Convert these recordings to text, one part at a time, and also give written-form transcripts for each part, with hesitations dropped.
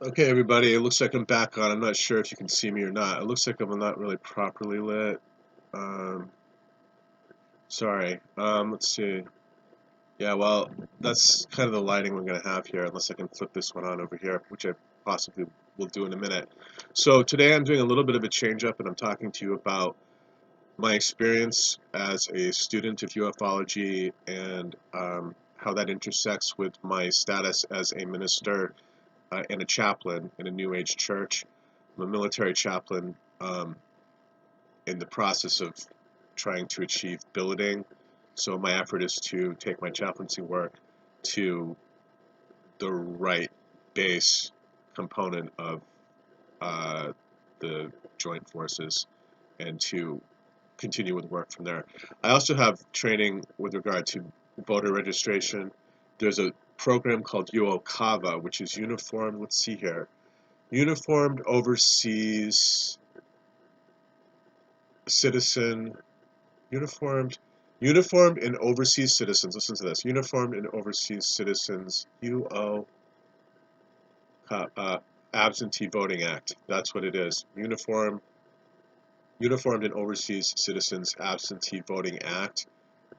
Okay, everybody, it looks like I'm back on. I'm not sure if you can see me or not. It looks like I'm not really properly lit. Um, sorry. Let's see. Yeah, well, that's kind of the lighting we're going to have here, unless I can flip this one on over here, which I possibly will do in a minute. So today I'm doing a little bit of a change up, and I'm talking to you about my experience as a student of ufology and how that intersects with my status as a minister and a chaplain in a New Age church. I'm a military chaplain in the process of trying to achieve billeting. So my effort is to take my chaplaincy work to the right base component of uh, the joint forces and to continue with work from there. I also have training with regard to voter registration. There's a program called UOCAVA, which is uniformed. Let's see here. Uniformed Overseas Citizen, uniformed, uniformed and overseas citizens. Listen to this. Uniformed and overseas citizens, UO, Absentee Voting Act. That's what it is. Uniformed and overseas citizens Absentee Voting Act.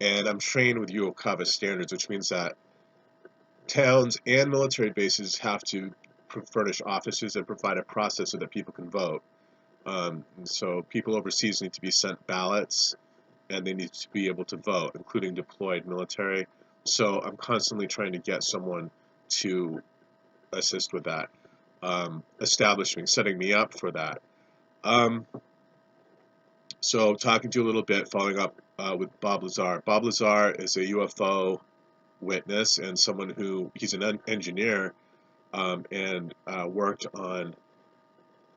And I'm trained with UOCAVA standards, which means that towns and military bases have to furnish offices and provide a process so that people can vote. So people overseas need to be sent ballots and they need to be able to vote, including deployed military. So I'm constantly trying to get someone to assist with that, establishing, setting me up for that. Um, so talking to you a little bit, following up with Bob Lazar. Bob Lazar is a UFO witness and someone who, he's an engineer and worked on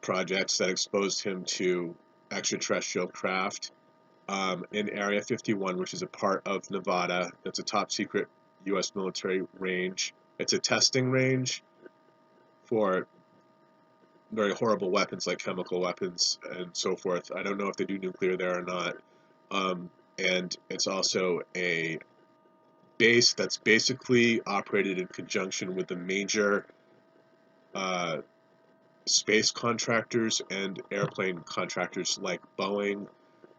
projects that exposed him to extraterrestrial craft in Area 51, which is a part of Nevada. That's a top secret U.S. military range. It's a testing range for very horrible weapons like chemical weapons and so forth. I don't know if they do nuclear there or not. And it's also a base that's basically operated in conjunction with the major uh, space contractors and airplane contractors like Boeing,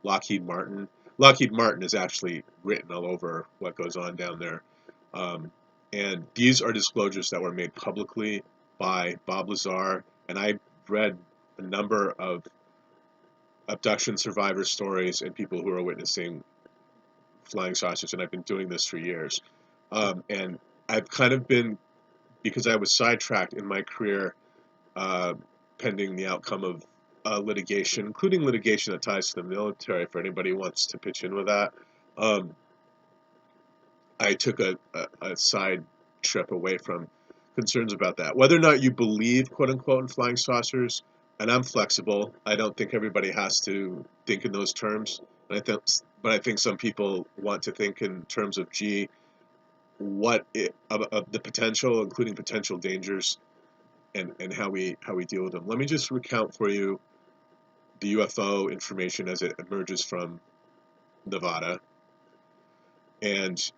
Lockheed Martin. Lockheed Martin is actually written all over what goes on down there. Um, and these are disclosures that were made publicly by Bob Lazar. And I read a number of abduction survivor stories and people who are witnessing flying saucers. And I've been doing this for years. And I've kind of been, because I was sidetracked in my career uh, pending the outcome of litigation, including litigation that ties to the military for anybody who wants to pitch in with that. Um, I took a side trip away from concerns about that. Whether or not you believe, quote unquote, in flying saucers, and I'm flexible. I don't think everybody has to think in those terms. But I think some people want to think in terms of, gee, of the potential, including potential dangers, and how we deal with them. Let me just recount for you the UFO information as it emerges from Nevada, and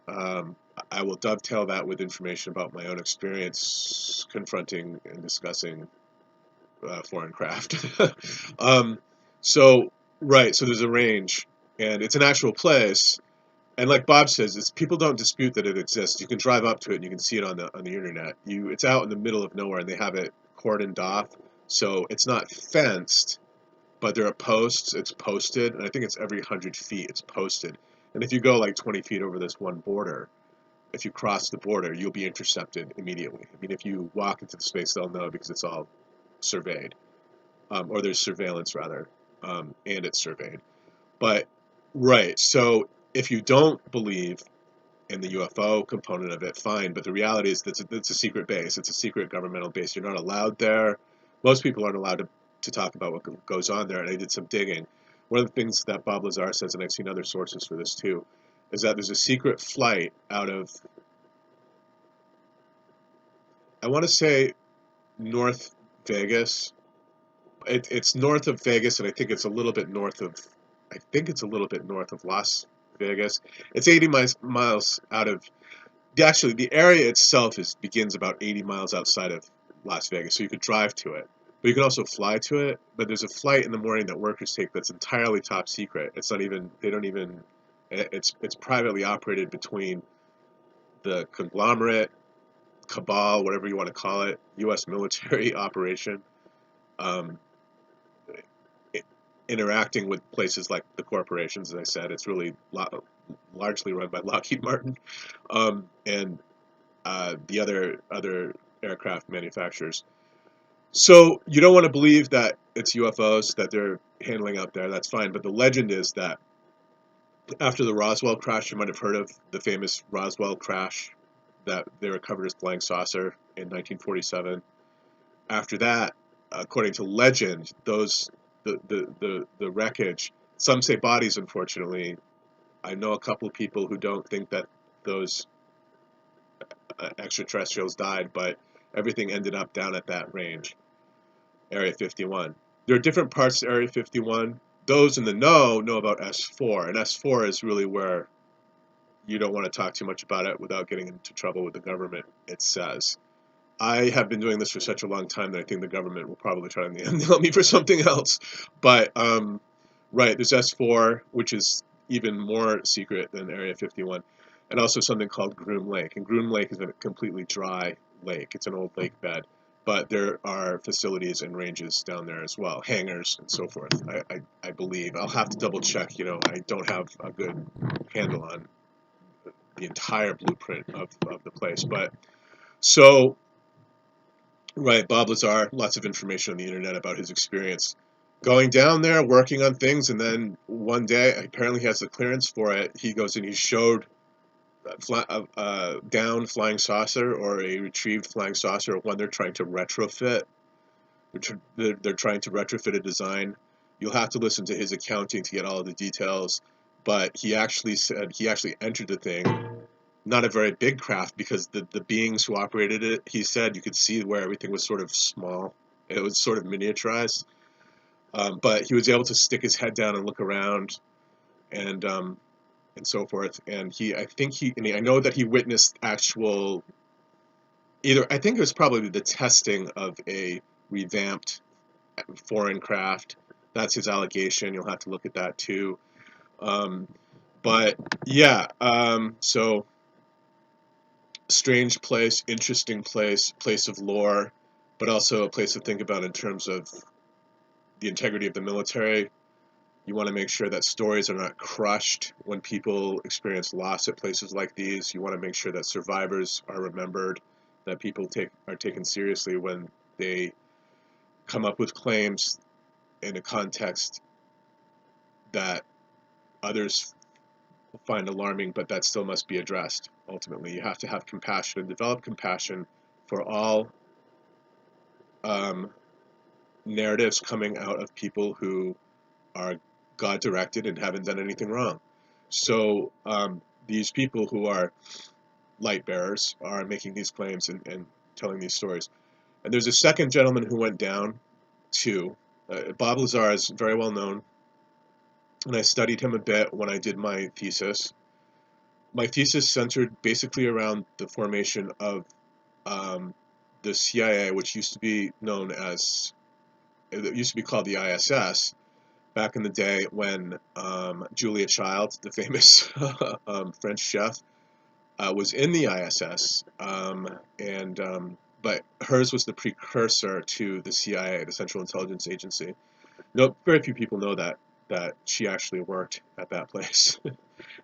I will dovetail that with information about my own experience confronting and discussing foreign craft. um, so, right, so there's a range, and it's an actual place. And like Bob says, people don't dispute that it exists. You can drive up to it and you can see it on the internet. It's out in the middle of nowhere, and they have it cordoned off, so it's not fenced, but there are posts. It's posted, and I think it's every 100 feet it's posted. And if you go like 20 feet over this one border, if you cross the border, you'll be intercepted immediately. I mean, if you walk into the space, they'll know because it's all surveyed, or there's surveillance rather, and it's surveyed. But right, so if you don't believe in the UFO component of it, fine. But the reality is that it's a secret base. It's a secret governmental base. You're not allowed there. Most people aren't allowed to talk about what goes on there. And I did some digging. One of the things that Bob Lazar says, and I've seen other sources for this too, is that there's a secret flight out of, I want to say, North Vegas. It's north of Vegas, and I think it's a little bit north of Las Vegas. It's 80 miles out of. Actually, the area itself begins about 80 miles outside of Las Vegas, so you could drive to it. But you can also fly to it. But there's a flight in the morning that workers take that's entirely top secret. It's not even, they don't even, it's privately operated between the conglomerate, cabal, whatever you want to call it, U.S. military operation, um, interacting with places like the corporations. As I said, it's really largely run by Lockheed Martin, and the other aircraft manufacturers. So you don't want to believe that it's UFOs that they're handling out there. That's fine. But the legend is that after the Roswell crash, you might have heard of the famous Roswell crash, that they recovered as flying saucer in 1947. After that, according to legend, the wreckage. Some say bodies. Unfortunately, I know a couple of people who don't think that those extraterrestrials died, but everything ended up down at that range, Area 51. There are different parts to Area 51. Those in the know about S4, and S4 is really where you don't want to talk too much about it without getting into trouble with the government, it says. I have been doing this for such a long time that I think the government will probably try to nail me for something else. But, right, there's S4, which is even more secret than Area 51, and also something called Groom Lake. And Groom Lake is a completely dry lake. It's an old lake bed. But there are facilities and ranges down there as well, hangars and so forth, I believe. I'll have to double check. I don't have a good handle on the entire blueprint of the place. But so, right, Bob Lazar, lots of information on the internet about his experience going down there, working on things, and then one day, apparently he has the clearance for it. He goes and he showed down flying saucer or a retrieved flying saucer, one they're trying to retrofit. They're trying to retrofit a design. You'll have to listen to his accounting to get all of the details. But he actually said he actually entered the thing, not a very big craft, because the beings who operated it, he said you could see where everything was sort of small. It was sort of miniaturized. But he was able to stick his head down and look around and so forth. And I know that he witnessed actual, I think it was probably the testing of a revamped foreign craft. That's his allegation. You'll have to look at that too. Um, but yeah, so strange place, interesting place of lore, but also a place to think about in terms of the integrity of the military. You want to make sure that stories are not crushed when people experience loss at places like these. You want to make sure that survivors are remembered, that people are taken seriously when they come up with claims in a context that others find alarming, but that still must be addressed. Ultimately, you have to have compassion and develop compassion for all narratives coming out of people who are God directed and haven't done anything wrong. So these people who are light bearers are making these claims and telling these stories. And there's a second gentleman who went down too. Bob Lazar is very well known, and I studied him a bit when I did my thesis. My thesis centered basically around the formation of the CIA, which used to be it used to be called the ISS, back in the day when Julia Child, the famous French chef, was in the ISS, but hers was the precursor to the CIA, the Central Intelligence Agency. No, very few people know that she actually worked at that place.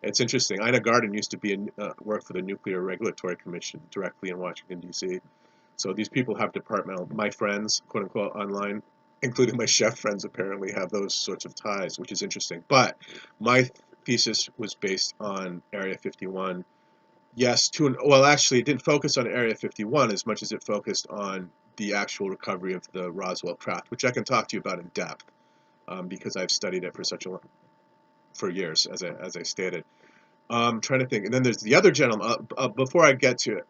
It's interesting. Ina Garten used to work for the Nuclear Regulatory Commission directly in Washington, D.C. So these people have my friends, quote unquote, online, including my chef friends, apparently have those sorts of ties, which is interesting. But my thesis was based on Area 51. Yes, well, actually, it didn't focus on Area 51 as much as it focused on the actual recovery of the Roswell craft, which I can talk to you about in depth because I've studied it for years, as I stated. I'm trying to think. And then there's the other gentleman. Before I get to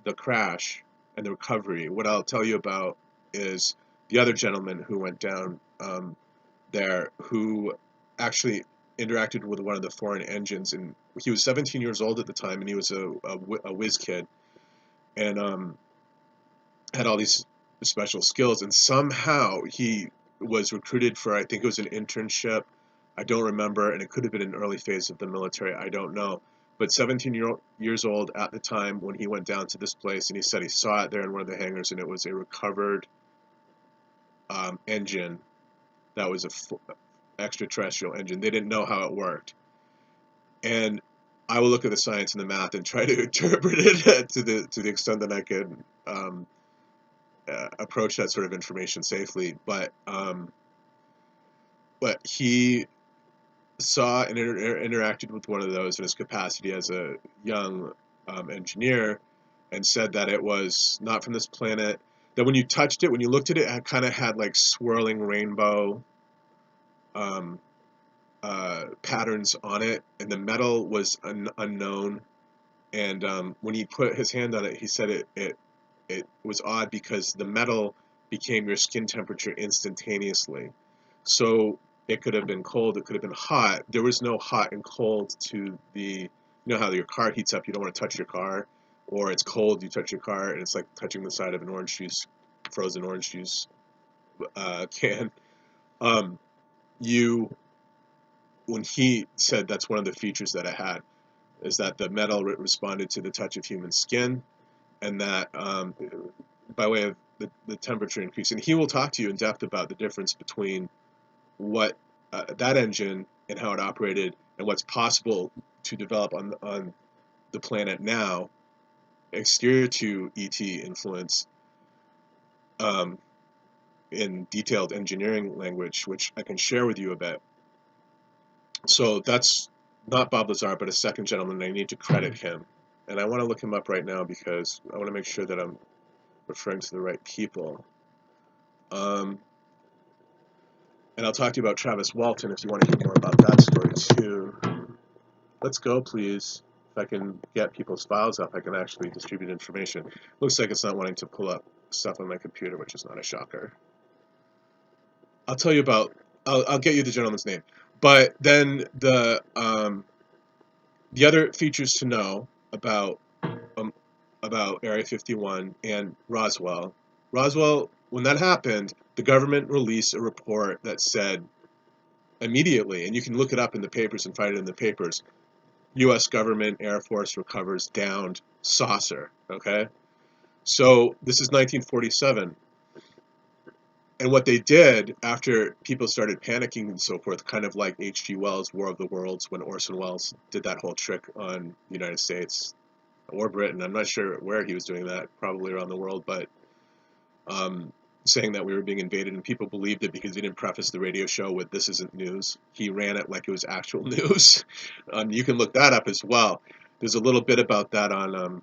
the crash and the recovery, what I'll tell you about is the other gentleman who went down there, who actually interacted with one of the foreign engines. And he was 17 years old at the time, and he was a whiz kid. And had all these special skills, and somehow he was recruited for, I think it was an internship. I don't remember, and it could have been an early phase of the military. I don't know. But 17 years old at the time when he went down to this place, and he said he saw it there in one of the hangars, and it was a recovered engine that was a extraterrestrial engine. They didn't know how it worked, and I will look at the science and the math and try to interpret it to the extent that I could approach that sort of information safely. But he saw and interacted with one of those in his capacity as a young engineer, and said that it was not from this planet. That when you touched it, when you looked at it, it kind of had like swirling rainbow um, patterns on it, and the metal was unknown. And when he put his hand on it, he said it was odd because the metal became your skin temperature instantaneously. So it could have been cold, it could have been hot. There was no hot and cold to the, you know how your car heats up, you don't want to touch your car, or it's cold, you touch your car, and it's like touching the side of an orange juice, frozen orange juice can. Um, you, when he said that's one of the features that it had, is that the metal responded to the touch of human skin, and that by way of the temperature increase. And he will talk to you in depth about the difference between what that engine and how it operated and what's possible to develop on the planet now, exterior to ET influence, um, in detailed engineering language, which I can share with you a bit. So that's not Bob Lazar, but a second gentleman, and I need to credit him. And I want to look him up right now because I want to make sure that I'm referring to the right people. Um, and I'll talk to you about Travis Walton if you want to hear more about that story too. Let's go, please. If I can get people's files up, I can actually distribute information. Looks like it's not wanting to pull up stuff on my computer, which is not a shocker. I'll tell you about. I'll get you the gentleman's name. But then the other features to know um, about Area 51 and Roswell. Roswell, when that happened, the government released a report that said immediately, and you can look it up in the papers and find it in the papers, U.S. government Air Force recovers downed saucer. Okay, so this is 1947, and what they did after people started panicking and so forth, kind of like H.G. Wells' War of the Worlds, when Orson Welles did that whole trick on the United States or Britain. I'm not sure where he was doing that, probably around the world, but saying that we were being invaded, and people believed it because he didn't preface the radio show with "This isn't news." He ran it like it was actual news. You can look that up as well. There's a little bit about that on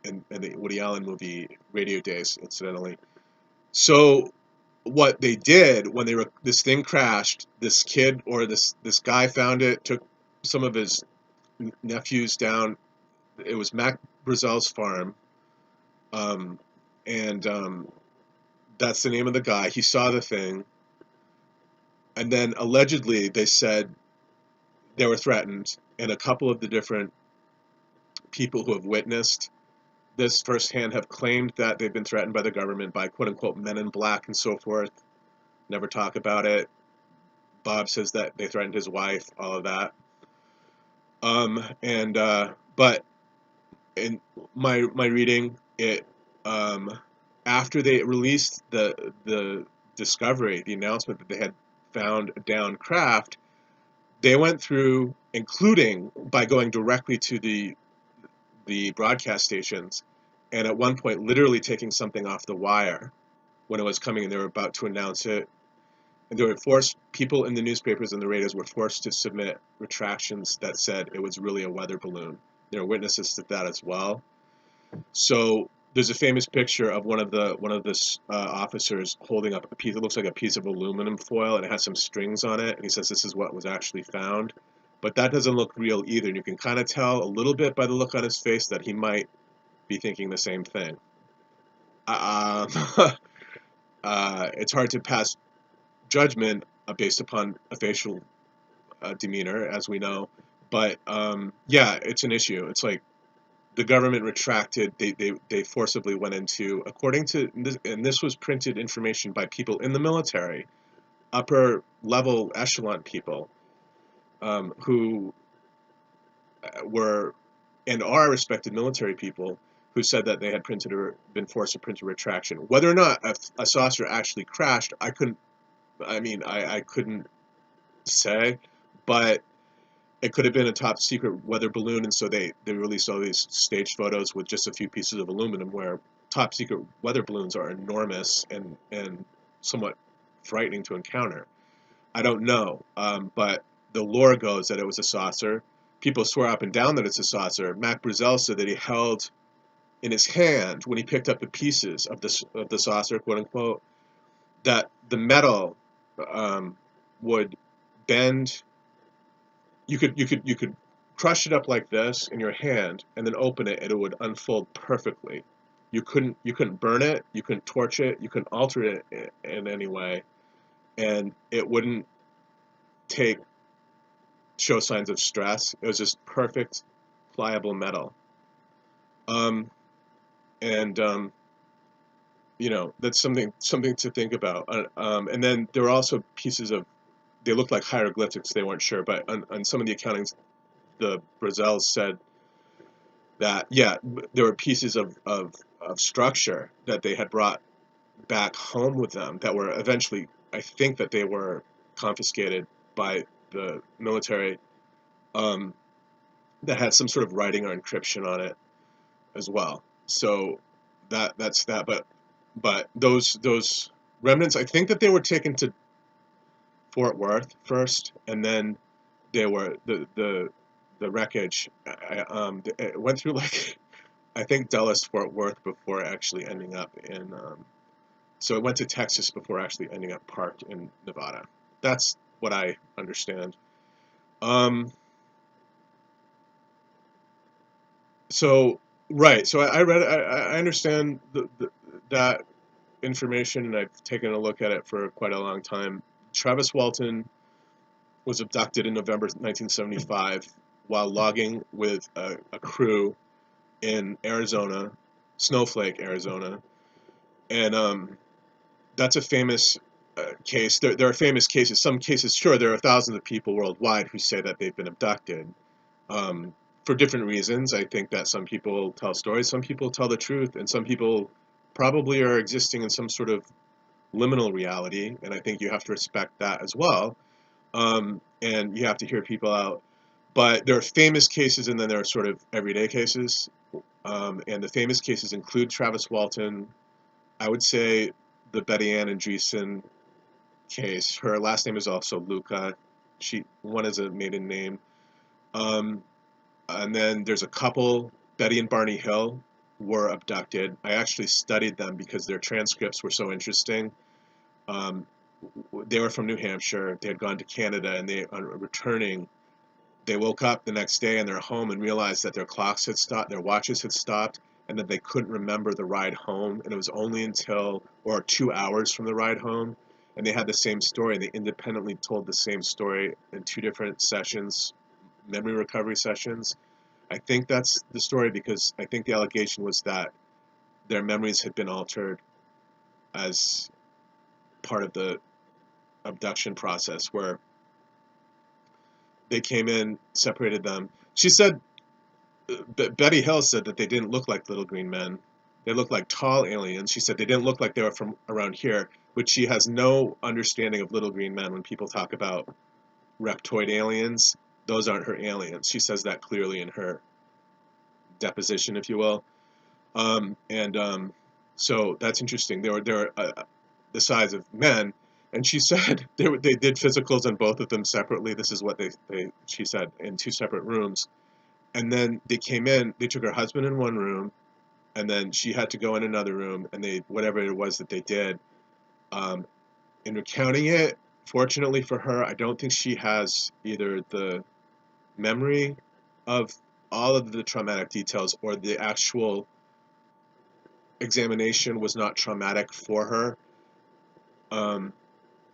in the Woody Allen movie Radio Days, incidentally. So what they did when this thing crashed, this kid or this guy found it, took some of his nephews down. It was Mac Brazel's farm, um, and that's the name of the guy. He saw the thing, and then allegedly they said they were threatened, and a couple of the different people who have witnessed this firsthand have claimed that they've been threatened by the government, by quote unquote men in black and so forth. Never talk about it. Bob says that they threatened his wife, all of that. But in my reading, it after they released the discovery, the announcement that they had found a downed craft, they went through, including by going directly to the broadcast stations, and at one point literally taking something off the wire when it was coming, and they were about to announce it. And they were forced, people in the newspapers and the radios were forced to submit retractions that said it was really a weather balloon. There were witnesses to that as well. So there's a famous picture of one of the officers holding up a piece. It looks like a piece of aluminum foil, and it has some strings on it. And he says this is what was actually found, but that doesn't look real either. And you can kind of tell a little bit by the look on his face that he might be thinking the same thing. It's hard to pass judgment based upon a facial demeanor, as we know. But yeah, it's an issue. It's like the government retracted. They forcibly went into, according to this, and this was printed information by people in the military, upper level echelon people, who were and are respected military people, who said that they had printed or been forced to print a retraction. Whether or not a saucer actually crashed, I couldn't. I mean, I couldn't say, but it could have been a top secret weather balloon, and so they released all these staged photos with just a few pieces of aluminum, where top secret weather balloons are enormous and somewhat frightening to encounter. I don't know, but the lore goes that it was a saucer. People swear up and down that it's a saucer. Mac Brazel said that he held in his hand, when he picked up the pieces of the saucer, quote unquote, that the metal would bend. You could crush it up like this in your hand and then open it, and it would unfold perfectly. You couldn't burn it, you couldn't torch it, you couldn't alter it in any way, and it wouldn't take show signs of stress. It was just perfect, pliable metal. Um, and that's something to think about. And then there were also pieces of, they looked like hieroglyphics. They weren't sure, but on some of the accountings, the Brazils said that, yeah, there were pieces of structure that they had brought back home with them that were eventually, I think that they were confiscated by the military, um, that had some sort of writing or encryption on it as well. So that's that. But those remnants, I think that they were taken to Fort Worth first, and then they were the wreckage. It went through, like, I think Dulles, Fort Worth, before actually ending up in. So it went to Texas before actually ending up parked in Nevada. That's what I understand. Um, so right. So I read. I understand that information, and I've taken a look at it for quite a long time. Travis Walton was abducted in November 1975 while logging with a crew in Arizona, Snowflake, Arizona, and that's a famous case. There are famous cases. Some cases, sure, there are thousands of people worldwide who say that they've been abducted, um, for different reasons. I think that some people tell stories, some people tell the truth, and some people probably are existing in some sort of liminal reality, and I think you have to respect that as well. And you have to hear people out. But there are famous cases, and then there are sort of everyday cases. And the famous cases include Travis Walton. I would say the Betty Ann Andreessen case. Her last name is also Luca. One is a maiden name. Um, and then there's a couple. Betty and Barney Hill were abducted. I actually studied them because their transcripts were so interesting. Um, they were from New Hampshire. They had gone to Canada, and they, on returning, they woke up the next day in their home and realized that their clocks had stopped, their watches had stopped, and that they couldn't remember the ride home. And it was only until, or 2 hours from the ride home, and they had the same story. They independently told the same story in two different sessions, memory recovery sessions. I think that's the story, because I think the allegation was that their memories had been altered as part of the abduction process, where they came in, separated them. She said, Betty Hill said that they didn't look like little green men. They looked like tall aliens. She said they didn't look like they were from around here, which she has no understanding of little green men. When people talk about reptoid aliens, those aren't her aliens. She says that clearly in her deposition, if you will. And so that's interesting. They were the size of men, and she said they did physicals on both of them separately. This is what she said, in two separate rooms. And then they came in. They took her husband in one room, and then she had to go in another room. And they, whatever it was that they did, um, in recounting it, fortunately for her, I don't think she has either the memory of all of the traumatic details, or the actual examination was not traumatic for her. Um,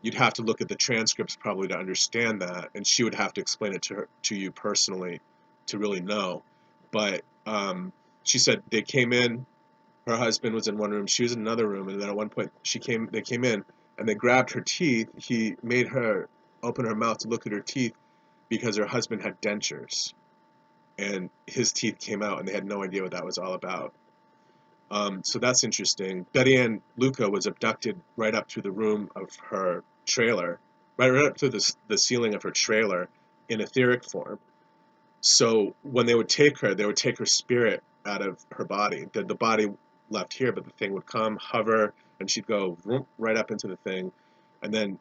you'd have to look at the transcripts probably to understand that, and she would have to explain it to you personally to really know. But she said they came in. Her husband was in one room, she was in another room, and then at one point they came in and they grabbed her teeth. He made her open her mouth to look at her teeth because her husband had dentures, and his teeth came out, and they had no idea what that was all about. So that's interesting. Betty Ann Luca was abducted right up to the room of her trailer, right up to the ceiling of her trailer in etheric form. So when they would take her, they would take her spirit out of her body. The body left here, but the thing would come, hover, and she'd go right up into the thing. And then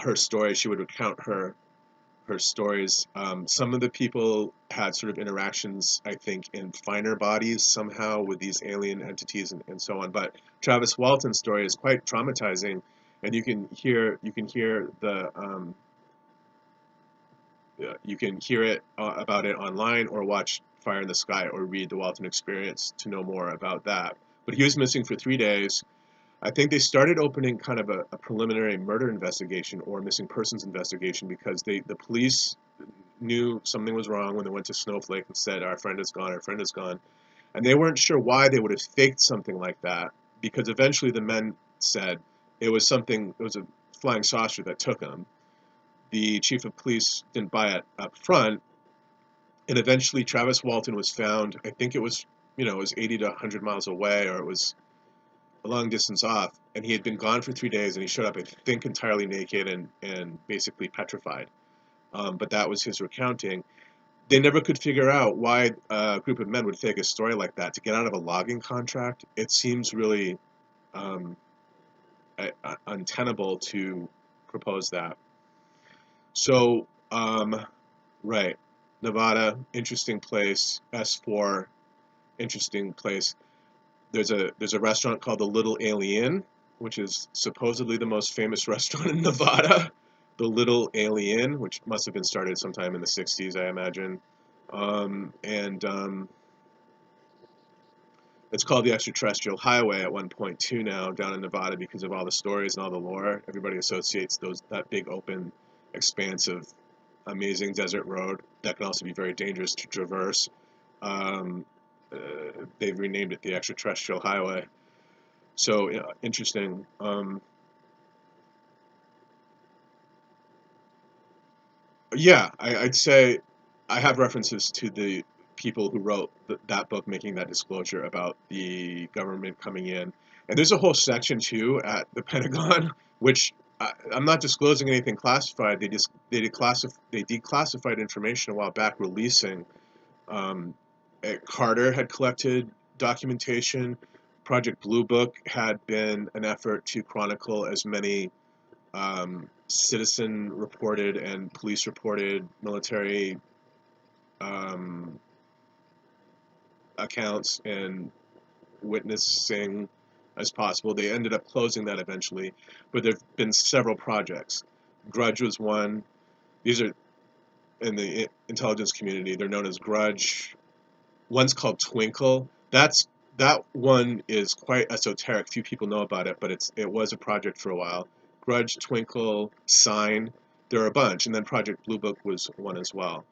her story, she would recount her stories. Some of the people had sort of interactions, I think, in finer bodies somehow with these alien entities and so on. But Travis Walton's story is quite traumatizing, and you can hear it about it online, or watch Fire in the Sky, or read the Walton Experience to know more about that. But he was missing for 3 days. I think they started opening kind of a preliminary murder investigation or missing persons investigation because the police knew something was wrong when they went to Snowflake and said, our friend is gone, our friend is gone. And they weren't sure why they would have faked something like that, because eventually the men said it was a flying saucer that took them. The chief of police didn't buy it up front, and eventually Travis Walton was found. I think it was 80 to 100 miles away, or it was a long distance off, and he had been gone for 3 days, and he showed up, I think, entirely naked and basically petrified. But that was his recounting. They never could figure out why a group of men would fake a story like that to get out of a logging contract. It seems really um, untenable to propose that. So, right, Nevada, interesting place. S4, interesting place. There's a restaurant called the Little Alien, which is supposedly the most famous restaurant in Nevada. The Little Alien, which must have been started sometime in the 60s, I imagine. And It's called the Extraterrestrial Highway at one point too now down in Nevada because of all the stories and all the lore. Everybody associates that big open expanse of amazing desert road that can also be very dangerous to traverse. Um, uh, they've renamed it the Extraterrestrial Highway. So yeah, interesting. Yeah, I'd say I have references to the people who wrote that book making that disclosure about the government coming in. And there's a whole section too at the Pentagon, which I'm not disclosing anything classified. They declassified information a while back, releasing. Um, Carter had collected documentation. Project Blue Book had been an effort to chronicle as many citizen reported and police reported military um, accounts and witnessing as possible. They ended up closing that eventually, but there have been several projects. Grudge was one. These are in the intelligence community. They're known as Grudge. One's called Twinkle. That one is quite esoteric. Few people know about it, but it was a project for a while. Grudge, Twinkle, Sign. There are a bunch, and then Project Blue Book was one as well.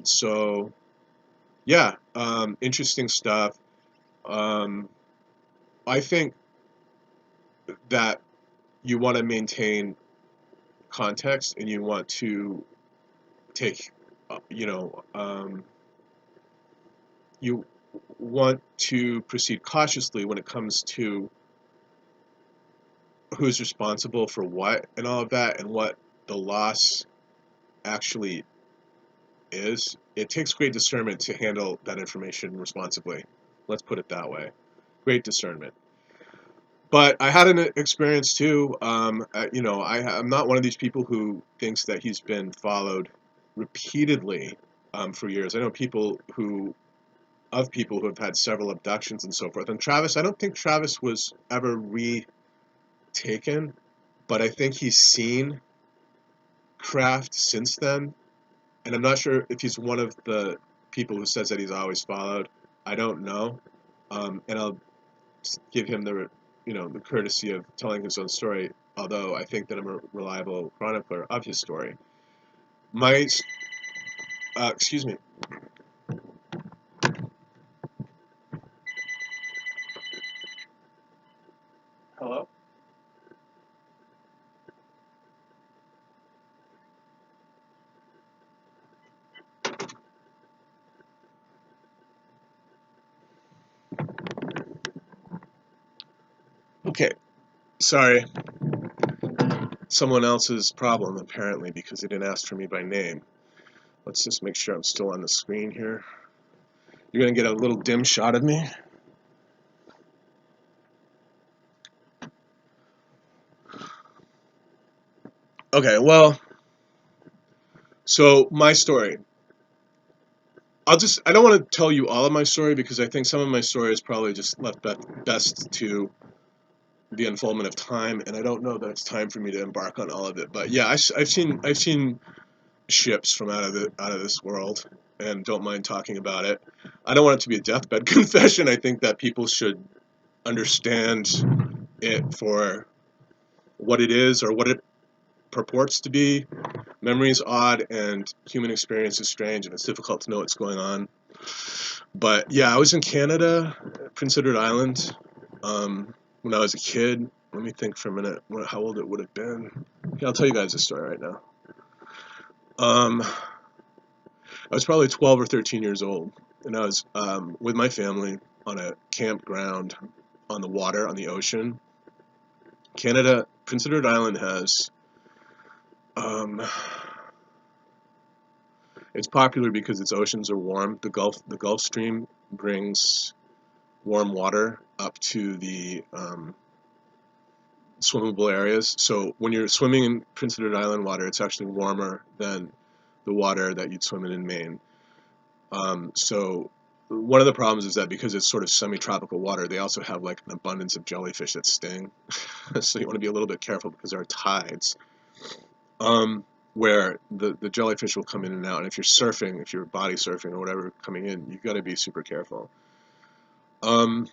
So yeah, interesting stuff. Um, I think that you want to maintain context, and you want to take, you know, you want to proceed cautiously when it comes to who's responsible for what and all of that, and what the loss actually is. It takes great discernment to handle that information responsibly. Let's put it that way. Great discernment. But I had an experience too. I'm not one of these people who thinks that he's been followed repeatedly for years. I know people who have had several abductions and so forth. And Travis, I don't think Travis was ever retaken, but I think he's seen craft since then. And I'm not sure if he's one of the people who says that he's always followed. I don't know. And I'll give him the courtesy of telling his own story, although I think that I'm a reliable chronicler of his story. My, excuse me. Hello? Okay, sorry. Someone else's problem, apparently, because they didn't ask for me by name. Let's just make sure I'm still on the screen here. You're going to get a little dim shot of me. Okay, well, so my story. I don't want to tell you all of my story because I think some of my story is probably just left best to the unfoldment of time, and I don't know that it's time for me to embark on all of it. But yeah, I've seen ships from out of this world, and don't mind talking about it. I don't want it to be a deathbed confession. I think that people should understand it for what it is or what it purports to be. Memory is odd, and human experience is strange, and it's difficult to know what's going on. But yeah, I was in Canada, Prince Edward Island, when I was a kid. Let me think for a minute how old it would have been. Yeah, I'll tell you guys a story right now. I was probably 12 or 13 years old, and I was with my family on a campground on the water, on the ocean. Canada, Prince Edward Island has, um, it's popular because its oceans are warm. The Gulf Stream brings warm water up to the swimmable areas. So when you're swimming in Prince Edward Island water, it's actually warmer than the water that you'd swim in Maine. So one of the problems is that because it's sort of semi-tropical water, they also have like an abundance of jellyfish that sting. So you want to be a little bit careful because there are tides where the jellyfish will come in and out. And if you're surfing, if you're body surfing or whatever coming in, you've got to be super careful. Um,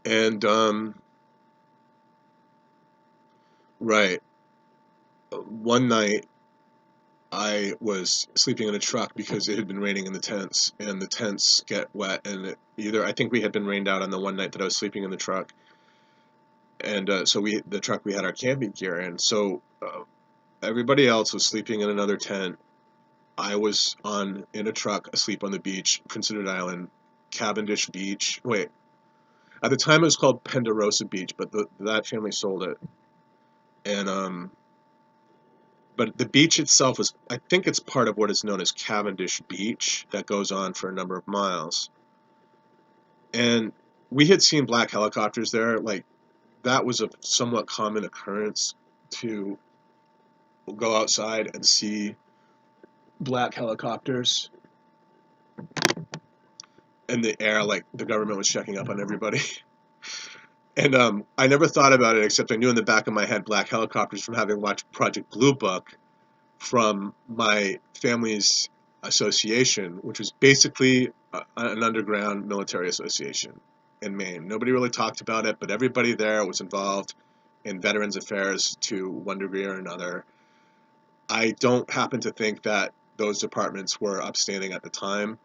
and right, one night I was sleeping in a truck because it had been raining in the tents, and the tents get wet. And I think we had been rained out on the one night that I was sleeping in the truck, and so the truck we had our camping gear in. So everybody else was sleeping in another tent. I was in a truck asleep on the beach, Prince Edward Island, Cavendish Beach. Wait, at the time it was called Penderosa Beach, but that family sold it, and but the beach itself was, I think it's part of what is known as Cavendish Beach that goes on for a number of miles. And we had seen black helicopters there. Like, that was a somewhat common occurrence to go outside and see black helicopters in the air, like the government was checking up on everybody. And I never thought about it, except I knew in the back of my head black helicopters from having watched Project Blue Book from my family's association, which was basically an underground military association in Maine. Nobody really talked about it, but everybody there was involved in veterans affairs to one degree or another. I don't happen to think that those departments were upstanding at the time.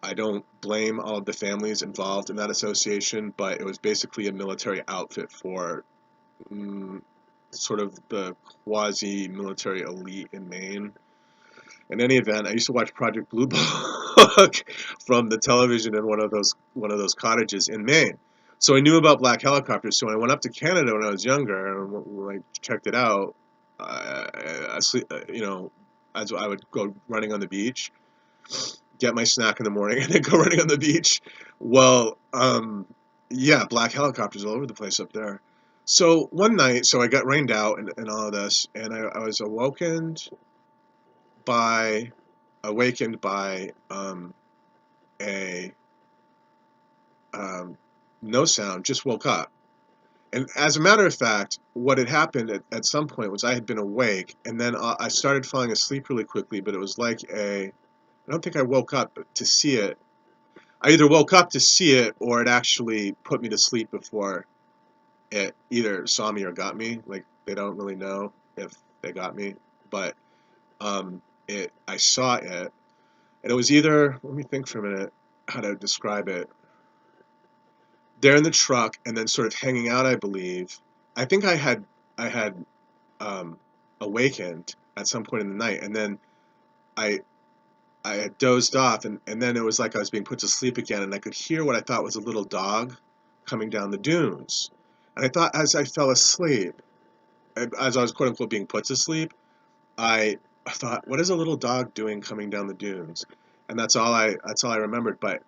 I don't blame all of the families involved in that association, but it was basically a military outfit for sort of the quasi-military elite in Maine. In any event, I used to watch Project Blue Book from the television in one of those cottages in Maine. So I knew about black helicopters. So when I went up to Canada when I was younger, and when I checked it out, as I would go running on the beach, get my snack in the morning, and then go running on the beach. Well, yeah, black helicopters all over the place up there. So one night, so I got rained out and all of this, and I was by awakened by a no sound, just woke up. And as a matter of fact, what had happened at some point was I had been awake, and then I started falling asleep really quickly, but it was like I don't think I woke up to see it. I either woke up to see it, or it actually put me to sleep before it either saw me or got me. Like, they don't really know if they got me, but I saw it, and it was either, let me think for a minute how to describe it. they're in the truck and then sort of hanging out, I believe. I think I had um, awakened at some point in the night, and then I I had dozed off, and then it was like I was being put to sleep again, and I could hear what I thought was a little dog coming down the dunes. And I thought as I fell asleep, as I was quote unquote being put to sleep, I thought, what is a little dog doing coming down the dunes? And that's all I remembered. But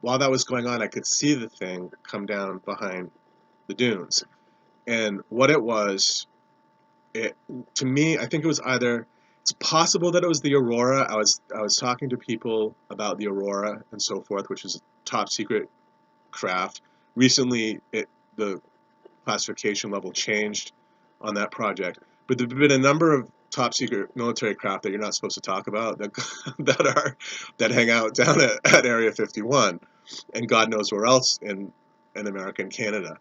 while that was going on, I could see the thing come down behind the dunes. And what it was, it to me, I think it was either it's possible that it was the Aurora. I was talking to people about the Aurora and so forth, which is a top secret craft. Recently, the classification level changed on that project. But there've been a number of top secret military craft that you're not supposed to talk about that that hang out down at Area 51, and God knows where else in America and Canada.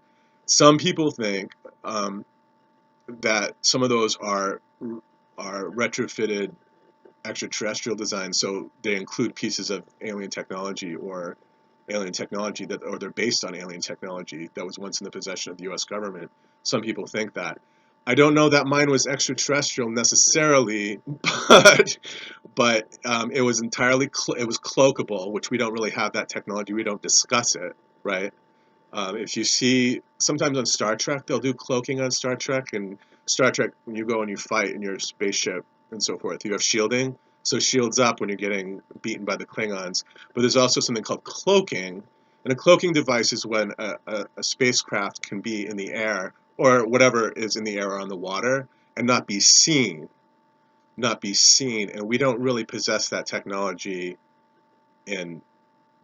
Some people think that some of those are retrofitted extraterrestrial designs, so they include pieces of alien technology or or they're based on alien technology that was once in the possession of the U.S. government. Some people think that. I don't know that mine was extraterrestrial necessarily, but it was entirely it was cloakable, which we don't really have that technology. We don't discuss it, right? If you see sometimes on Star Trek, they'll do cloaking on Star Trek, and Star Trek when you go and you fight in your spaceship and so forth, you have shielding, so shields up when you're getting beaten by the Klingons. But there's also something called cloaking, and a cloaking device is when a spacecraft can be in the air or whatever is in the air or on the water and not be seen, and we don't really possess that technology in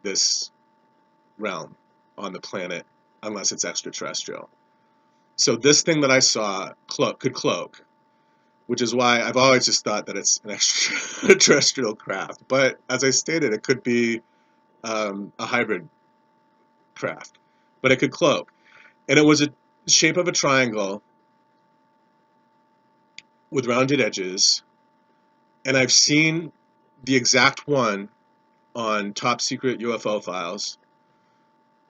this realm on the planet unless it's extraterrestrial. So this thing that I saw could cloak, which is why I've always just thought that it's an extraterrestrial craft. But as I stated, it could be a hybrid craft, but it could cloak. And it was a shape of a triangle with rounded edges. And I've seen the exact one on Top Secret UFO Files.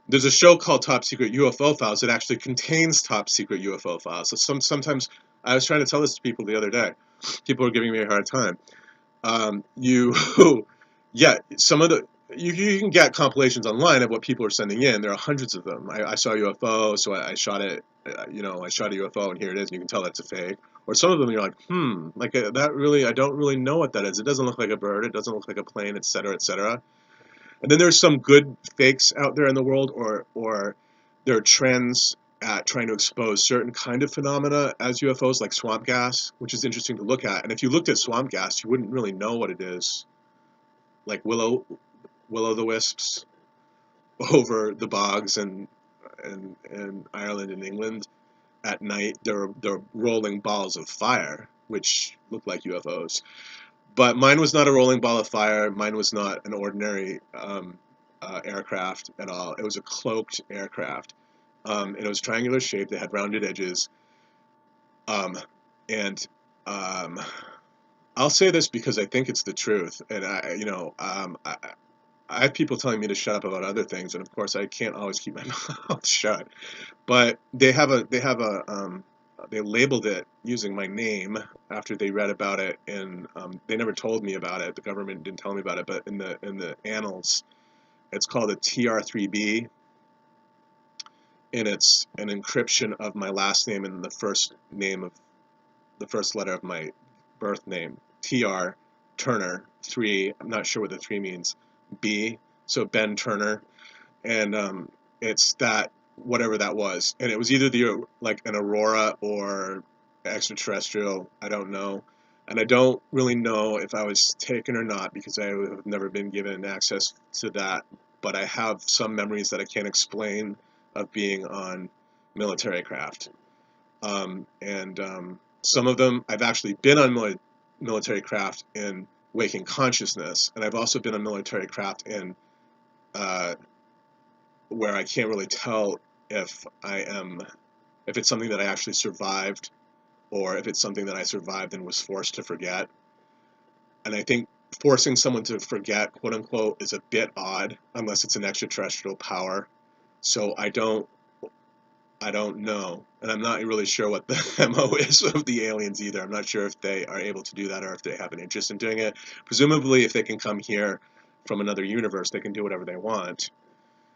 There's a show called Top Secret UFO Files that actually contains Top Secret UFO Files. So sometimes I was trying to tell this to people the other day. People are giving me a hard time. You, yeah, some of the you can get compilations online of what people are sending in. There are hundreds of them. I saw a UFO, so I shot it. I shot a UFO, and here it is. And you can tell that's a fake. Or some of them, you're like, like that really, I don't really know what that is. It doesn't look like a bird. It doesn't look like a plane, etc., etc. And then there's some good fakes out there in the world, or there are trends at trying to expose certain kind of phenomena as UFOs, like swamp gas, which is interesting to look at. And if you looked at swamp gas, you wouldn't really know what it is, like will o' the wisps over the bogs and Ireland and England at night. They're rolling balls of fire, which look like UFOs. But mine was not a rolling ball of fire. Mine was not an ordinary aircraft at all. It was a cloaked aircraft. And it was triangular shaped. It had rounded edges. Um, and um, I'll say this because I think it's the truth. And I have people telling me to shut up about other things, and of course I can't always keep my mouth shut. But they labeled it using my name after they read about it, and they never told me about it. The government didn't tell me about it, but in the annals, it's called a TR3B, and it's an encryption of my last name and the first letter of my birth name, TR Turner 3. I'm not sure what the 3 means. B, so Ben Turner, and it's that whatever that was, and it was either the like an aurora or extraterrestrial. I don't know, and I don't really know if I was taken or not because I have never been given access to that. But I have some memories that I can't explain of being on military craft, and some of them I've actually been on military craft in waking consciousness, and I've also been on military craft in uh, where I can't really tell if if it's something that I actually survived or if it's something that I survived and was forced to forget. And I think forcing someone to forget, quote unquote, is a bit odd unless it's an extraterrestrial power. So I don't know, and I'm not really sure what the MO is of the aliens either. I'm not sure if they are able to do that or if they have an interest in doing it. Presumably, if they can come here from another universe, they can do whatever they want,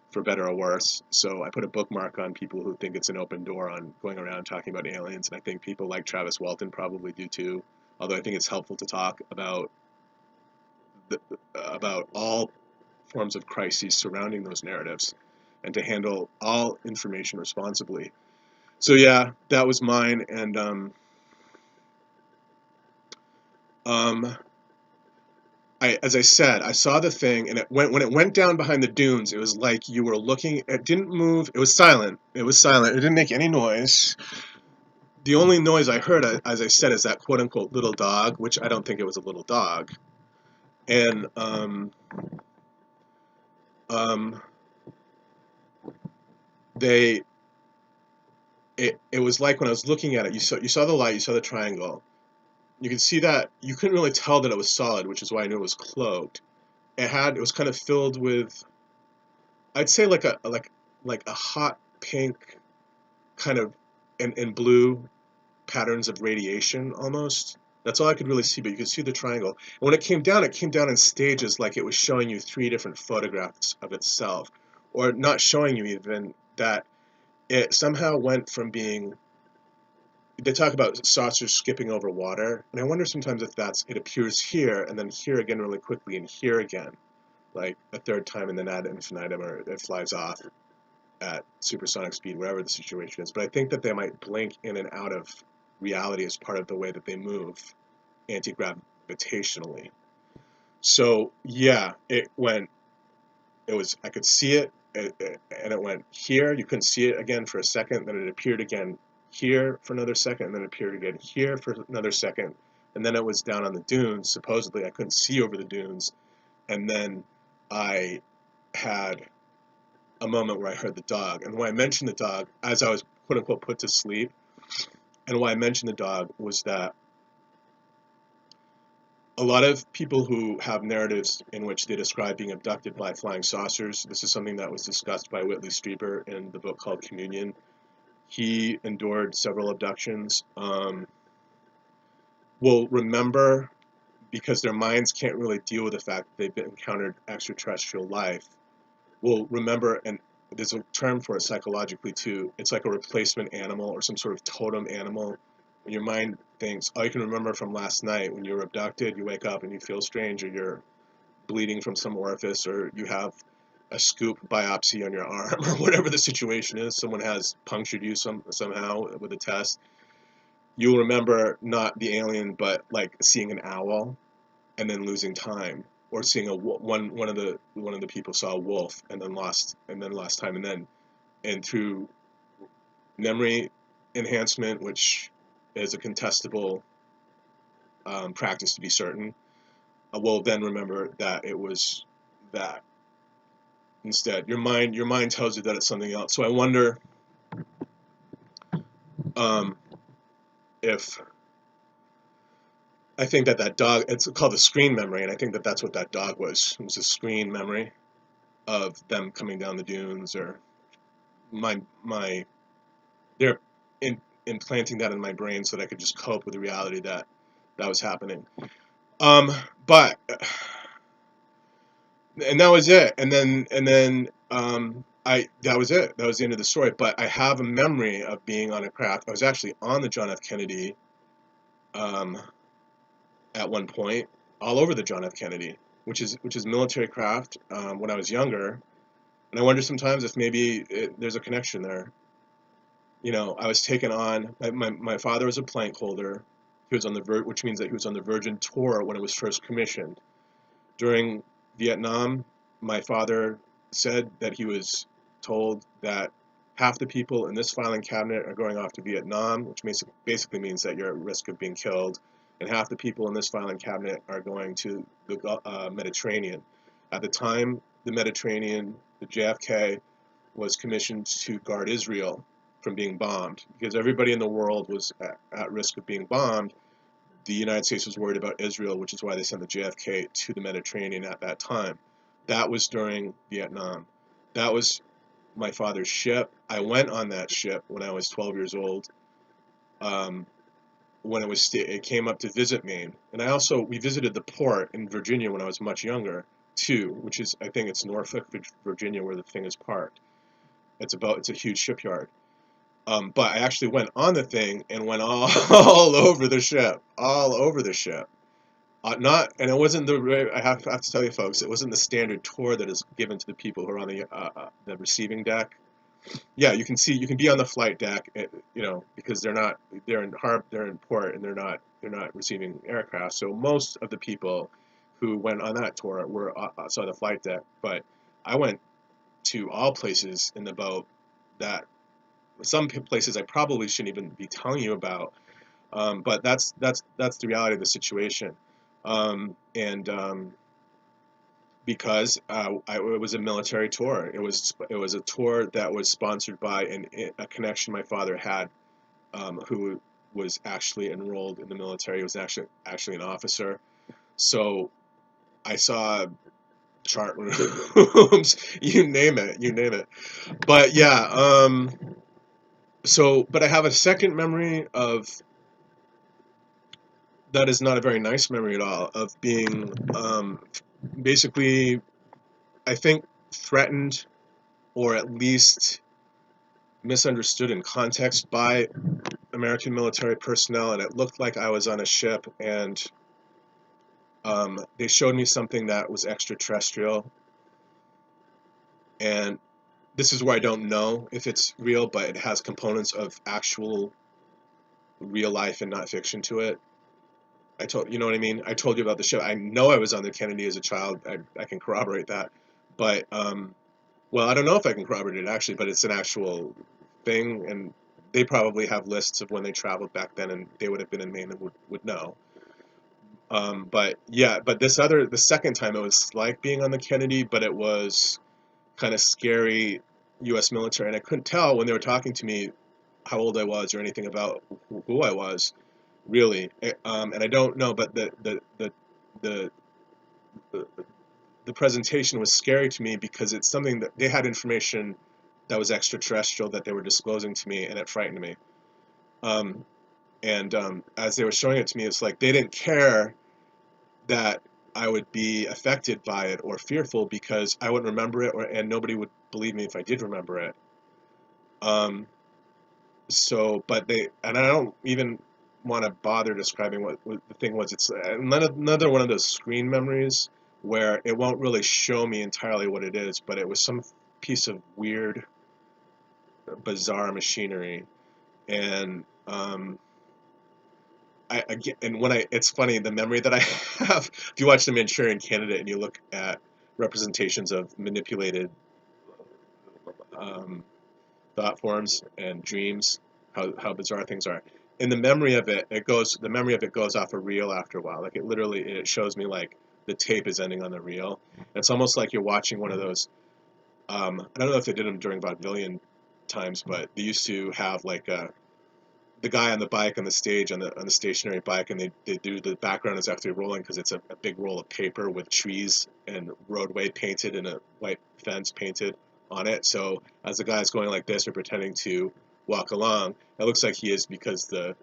for better or worse. So I put a bookmark on people who think it's an open door on going around talking about aliens, and I think people like Travis Walton probably do too. Although I think it's helpful to talk about all forms of crises surrounding those narratives, and to handle all information responsibly. So yeah, that was mine, and um, as I said, I saw the thing, and when it went down behind the dunes, it was like you were looking. It didn't move. It was silent. It was silent. It didn't make any noise. The only noise I heard, as I said, is that quote unquote little dog, which I don't think it was a little dog. And um, they it was like when I was looking at it, you saw the light, you saw the triangle. You could see that you couldn't really tell that it was solid, which is why I knew it was cloaked. It was kind of filled with, I'd say like a hot pink kind of and blue patterns of radiation almost. That's all I could really see, but you could see the triangle. And when it came down in stages, like it was showing you three different photographs of itself, or not showing you even that it somehow went from being. They talk about saucers skipping over water, and I wonder sometimes if it appears here and then here again really quickly and here again, like a third time, and then ad infinitum, or it flies off at supersonic speed, wherever the situation is. But I think that they might blink in and out of reality as part of the way that they move anti-gravitationally. So yeah, I could see and it went here. You couldn't see it again for a second. Then it appeared again here for another second, and then it appeared again here for another second. And then it was down on the dunes. Supposedly, I couldn't see over the dunes. And then I had a moment where I heard the dog. And when I mentioned the dog, as I was quote unquote put to sleep, and why I mentioned the dog was that a lot of people who have narratives in which they describe being abducted by flying saucers, this is something that was discussed by Whitley Strieber in the book called Communion. He endured several abductions. Will remember, because their minds can't really deal with the fact that they've encountered extraterrestrial life, will remember, and there's a term for it psychologically too. It's like a replacement animal or some sort of totem animal. When your mind thinks, oh, you can remember from last night when you were abducted, you wake up and you feel strange, or you're bleeding from some orifice, or you have a scoop biopsy on your arm, or whatever the situation is. Someone has punctured you somehow with a test. You'll remember not the alien, but like seeing an owl and then losing time, or seeing one of the people saw a wolf and then lost time, and through memory enhancement, which is a contestable practice to be certain, will then remember that it was that instead. Your mind tells you that it's something else. So I wonder um, if I think that dog, it's called a screen memory, and I think that that's what that dog was. It was a screen memory of them coming down the dunes, or my they're implanting that in my brain so that I could just cope with the reality that was happening. But and that was it. And then I that was it. That was the end of the story. But I have a memory of being on a craft. I was actually on the John F. Kennedy um, at one point, all over the John F. Kennedy, which is military craft. When I was younger, and I wonder sometimes if maybe there's a connection there. I was taken on. My father was a plank holder. He was on which means that he was on the Virgin tour when it was first commissioned. During Vietnam, my father said that he was told that half the people in this filing cabinet are going off to Vietnam, which basically means that you're at risk of being killed, and half the people in this filing cabinet are going to the Mediterranean. At the time, the Mediterranean, the JFK, was commissioned to guard Israel from being bombed, because everybody in the world was at risk of being bombed. The United States was worried about Israel, which is why they sent the JFK to the Mediterranean at that time. That was during Vietnam. That was my father's ship. I went on that ship when I was 12 years old. When it came up to visit me, and we visited the port in Virginia when I was much younger too, which is, I think it's Norfolk, Virginia, where the thing is parked. It's a huge shipyard. But I actually went on the thing and went all over the ship, all over the ship. Not, and it wasn't I have to tell you folks, it wasn't the standard tour that is given to the people who are on the receiving deck. Yeah, you can be on the flight deck, because they're in port, and they're not receiving aircraft. So most of the people who went on that tour were saw the flight deck. But I went to all places in the boat that some places I probably shouldn't even be telling you about. But that's the reality of the situation. And Because it was a military tour. It was a tour that was sponsored by a connection my father had, who was actually enrolled in the military. He was actually an officer. So I saw chart rooms, you name it. But yeah, but I have a second memory of that is not a very nice memory at all, of being basically, I think, threatened, or at least misunderstood in context by American military personnel, and it looked like I was on a ship, and they showed me something that was extraterrestrial, and this is where I don't know if it's real, but it has components of actual real life and not fiction to it. You know what I mean? I told you about the ship. I know I was on the Kennedy as a child. I can corroborate that, but well, I don't know if I can corroborate it actually, but it's an actual thing, and they probably have lists of when they traveled back then, and they would have been in Maine and would know. But yeah, but the second time, it was like being on the Kennedy, but it was kind of scary U.S. military, and I couldn't tell when they were talking to me how old I was or anything about who I was, really. And I don't know, but the the the presentation was scary to me because it's something that they had information that was extraterrestrial that they were disclosing to me, and it frightened me. Um, and As they were showing it to me, it's like they didn't care that I would be affected by it or fearful, because I wouldn't remember it, and nobody would believe me if I did remember it. Um, but and I don't even want to bother describing what the thing was. It's another one of those screen memories where it won't really show me entirely what it is, but it was some piece of weird, bizarre machinery. And it's funny, the memory that I have. If you watch The Manchurian Candidate and you look at representations of manipulated um, thought forms and dreams, how bizarre things are. In the memory of it goes off a reel after a while. Like it shows me like the tape is ending on the reel. It's almost like you're watching one of those. I don't know if they did them during vaudevillian times, but they used to have like the guy on the bike on the stage on the stationary bike, and they do the background is actually rolling because it's a big roll of paper with trees and roadway painted and a white fence painted on it. So as the guy's going like this or pretending to walk along, it looks like he is, because the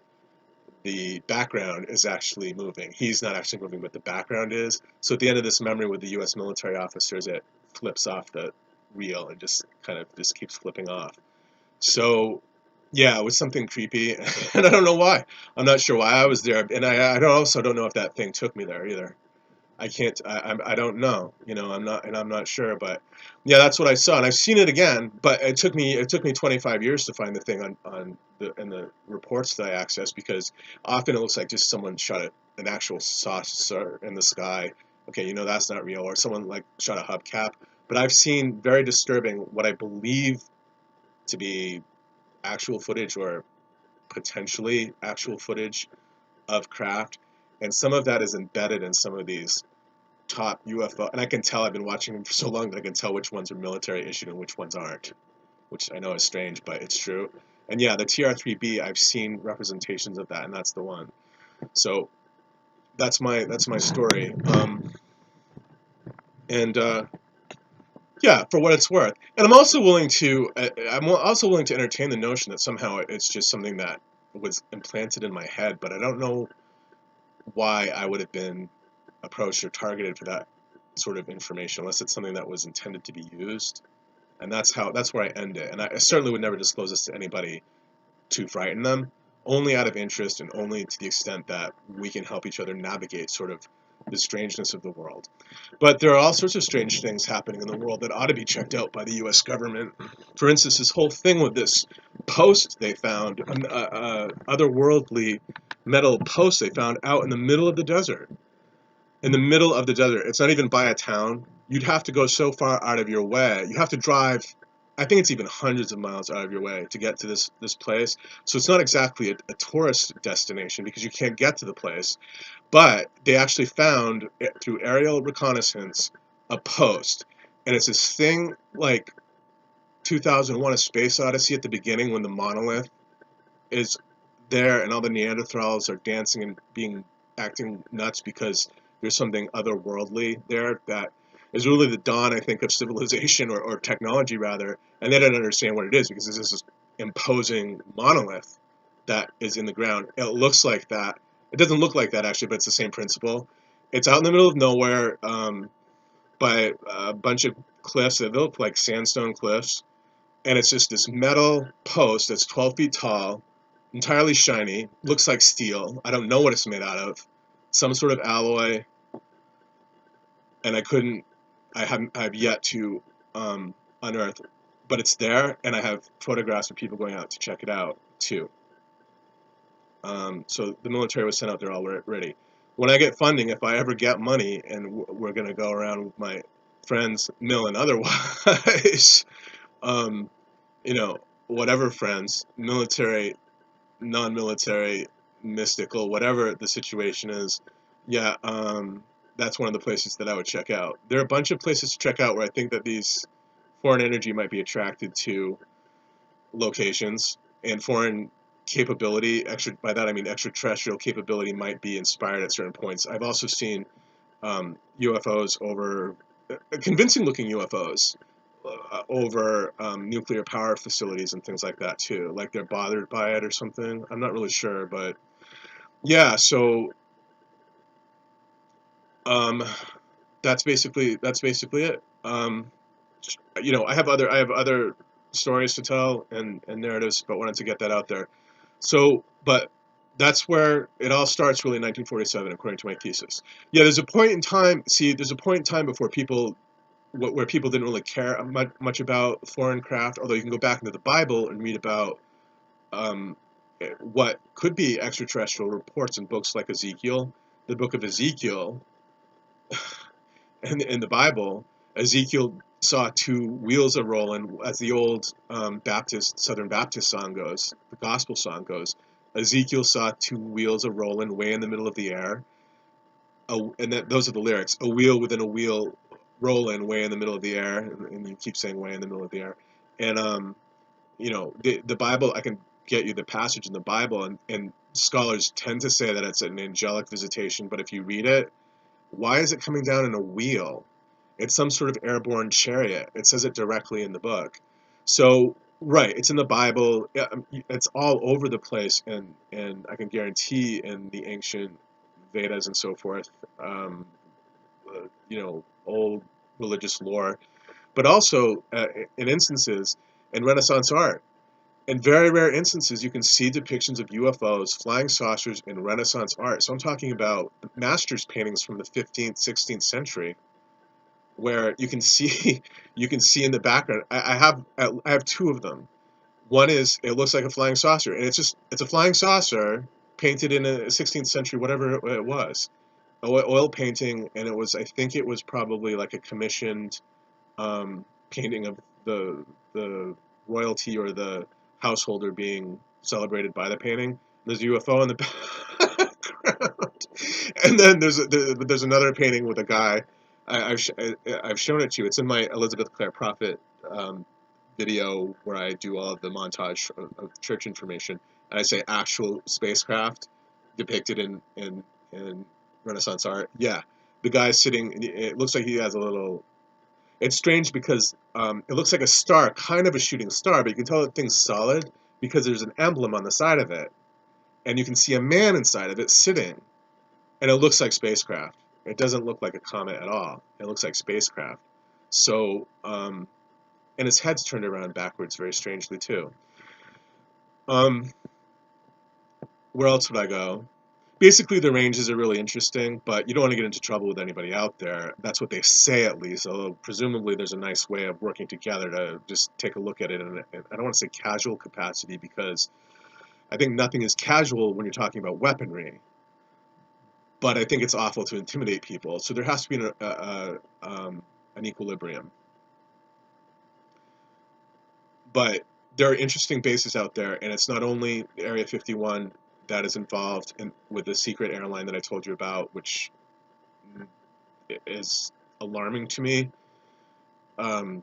background is actually moving. He's not actually moving, but the background is. So at the end of this memory with the U.S. military officers, it flips off the reel and just keeps flipping off. So yeah, it was something creepy, and I don't know why. I'm not sure why I was there, and also don't know if that thing took me there either. I can't. I don't know. I'm not sure. But yeah, that's what I saw, and I've seen it again. But it took me 25 years to find the thing in the reports that I accessed, because often it looks like just someone shot an actual saucer in the sky. Okay, that's not real, or someone like shot a hubcap. But I've seen very disturbing, what I believe to be actual footage, or potentially actual footage, of craft, and some of that is embedded in some of these top UFO. And I can tell, I've been watching them for so long that I can tell which ones are military issued and which ones aren't, which I know is strange, but it's true. And yeah, the TR-3B, I've seen representations of that, and that's the one. So that's my story. And Yeah, for what it's worth. And I'm also willing to entertain the notion that somehow it's just something that was implanted in my head, but I don't know why I would have been approached or targeted for that sort of information unless it's something that was intended to be used. And that's where I end it. And I certainly would never disclose this to anybody to frighten them, only out of interest and only to the extent that we can help each other navigate sort of the strangeness of the world. But there are all sorts of strange things happening in the world that ought to be checked out by the U.S. government. For instance, this whole thing with this post they found, an otherworldly metal post they found out in the middle of the desert. In the middle of the desert. It's not even by a town. You'd have to go so far out of your way. You have to drive, I think it's even hundreds of miles out of your way to get to this place. So it's not exactly a tourist destination because you can't get to the place. But they actually found, through aerial reconnaissance, a post. And it's this thing like 2001: A Space Odyssey at the beginning when the monolith is there and all the Neanderthals are dancing and acting nuts because there's something otherworldly there that is really the dawn, I think, of civilization or technology rather, and they don't understand what it is because this is this imposing monolith that is in the ground. It looks like that. It doesn't look like that actually, but it's the same principle. It's out in the middle of nowhere by a bunch of cliffs that look like sandstone cliffs, and it's just this metal post that's 12 feet tall, entirely shiny, looks like steel. I don't know what it's made out of. Some sort of alloy, and I have yet to unearth, but it's there, and I have photographs of people going out to check it out too. So the military was sent out there already. When I get funding, if I ever get money, and we're going to go around with my friends, mill and otherwise, um, you know, whatever friends, military, non-military, mystical, whatever the situation is, yeah, that's one of the places that I would check out. There are a bunch of places to check out where I think that these foreign energy might be attracted to locations, and foreign capability, by that I mean extraterrestrial capability, might be inspired at certain points. I've also seen UFOs over, convincing looking UFOs over nuclear power facilities and things like that too. Like they're bothered by it or something. I'm not really sure, but yeah. So um, that's basically it. I have other stories to tell and narratives, but wanted to get that out there. So, but that's where it all starts really in 1947, according to my thesis. Yeah, there's a point in time. See, there's a point in time before people where people didn't really care much about foreign craft, although you can go back into the Bible and read about um, what could be extraterrestrial reports in books like Ezekiel. The book of Ezekiel, in the Bible, Ezekiel saw two wheels a rolling, as the old Southern Baptist song goes, the gospel song goes. Ezekiel saw two wheels a rolling way in the middle of the air, and those are the lyrics. A wheel within a wheel rolling way in the middle of the air, and you keep saying way in the middle of the air. And the Bible, I can get you the passage in the Bible, and scholars tend to say that it's an angelic visitation, but if you read it, why is it coming down in a wheel? It's some sort of airborne chariot. It says it directly in the book. So, right, it's in the Bible. It's all over the place, and I can guarantee in the ancient Vedas and so forth, old religious lore, but also in instances in Renaissance art. In very rare instances, you can see depictions of UFOs, flying saucers in Renaissance art. So I'm talking about masters paintings from the 15th, 16th century, where you can see you can see in the background. I have two of them. One is it looks like a flying saucer, and it's a flying saucer painted in a 16th century, whatever it was, oil painting, and I think it was probably like a commissioned painting of the royalty or the householder being celebrated by the painting. There's a UFO in the background, and then there's another painting with a guy. I've shown it to you. It's in my Elizabeth Clare Prophet video where I do all of the montage of church information, and I say actual spacecraft depicted in Renaissance art. Yeah, the guy's sitting. It looks like he has a little. It's strange because it looks like a star, kind of a shooting star, but you can tell that thing's solid because there's an emblem on the side of it, and you can see a man inside of it sitting, and it looks like spacecraft. It doesn't look like a comet at all. It looks like spacecraft. So, and its head's turned around backwards very strangely too. Um, where else would I go? Basically, the ranges are really interesting, but you don't want to get into trouble with anybody out there. That's what they say, at least, although presumably there's a nice way of working together to just take a look at it in, I don't want to say casual capacity, because I think nothing is casual when you're talking about weaponry, but I think it's awful to intimidate people. So there has to be an equilibrium. But there are interesting bases out there, and it's not only Area 51 that is involved with the secret airline that I told you about, which is alarming to me, um,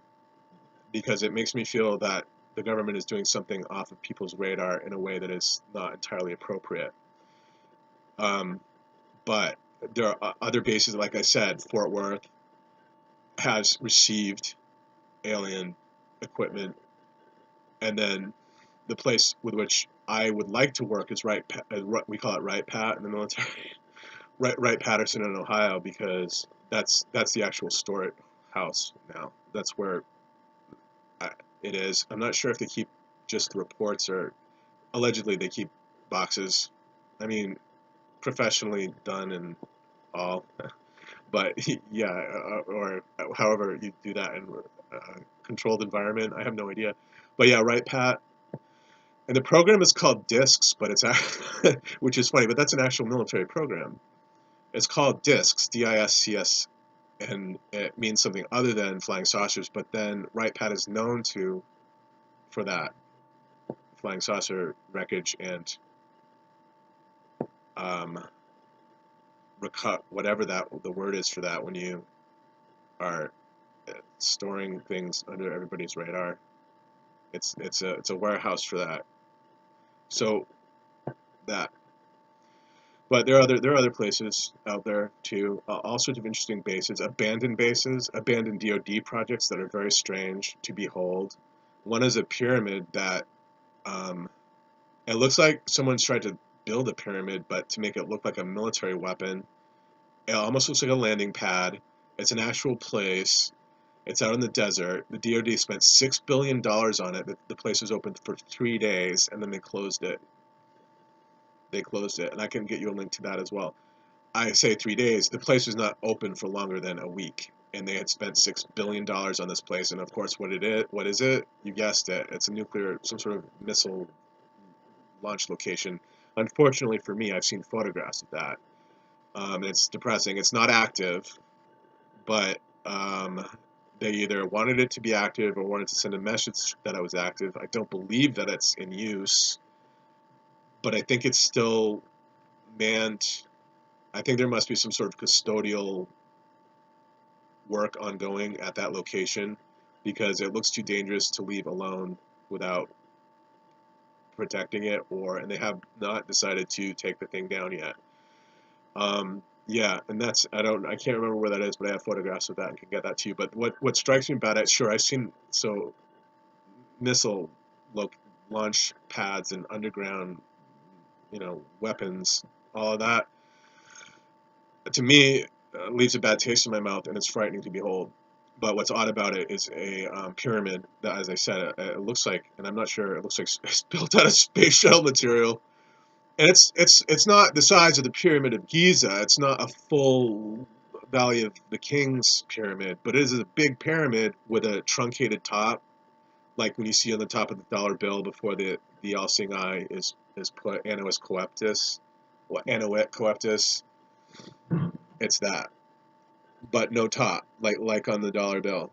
because it makes me feel that the government is doing something off of people's radar in a way that is not entirely appropriate. Um, but there are other bases, like I said, Fort Worth has received alien equipment, and then the place with which I would like to work is we call it Wright Pat in the military, Wright Patterson in Ohio, because that's the actual storehouse now. That's where it is. I'm not sure if they keep just the reports or allegedly they keep boxes. I mean, professionally done and all, but yeah, or however you do that in a controlled environment. I have no idea, but yeah, Wright Pat. And the program is called DISCS, but which is funny, but that's an actual military program. It's called DISCS, DISCS, and it means something other than flying saucers. But then Wright Pat is known for that flying saucer wreckage and um, whatever the word is for that when you are storing things under everybody's radar. It's a warehouse for that. So that. But there are other places out there too. All sorts of interesting bases, abandoned DoD projects that are very strange to behold. One is a pyramid that um, it looks like someone's tried to build a pyramid, but to make it look like a military weapon. It almost looks like a landing pad. It's an actual place. It's out in the desert. The DoD spent $6 billion on it. The place was open for 3 days, and then they closed it. They closed it, and I can get you a link to that as well. I say 3 days. The place was not open for longer than a week, and they had spent $6 billion on this place. And of course, what is it? You guessed it. It's a some sort of missile launch location. Unfortunately for me, I've seen photographs of that. It's depressing. It's not active, but they either wanted it to be active or wanted to send a message that it was active. I don't believe that it's in use, but I think it's still manned. I think there must be some sort of custodial work ongoing at that location because it looks too dangerous to leave alone without protecting it, and they have not decided to take the thing down yet. Yeah, and I can't remember where that is, but I have photographs of that and can get that to you. But what strikes me about it, sure, I've seen missile launch pads and underground, weapons, all of that. To me, leaves a bad taste in my mouth, and it's frightening to behold. But what's odd about it is a pyramid that, as I said, it looks like, and I'm not sure, it looks like it's built out of space shuttle material. And it's not the size of the Pyramid of Giza. It's not a full Valley of the Kings pyramid, but it is a big pyramid with a truncated top, like when you see on the top of the dollar bill before the all-seeing eye is put Annois Coeptus, or Annoet Coeptus. It's that, but no top, like on the dollar bill.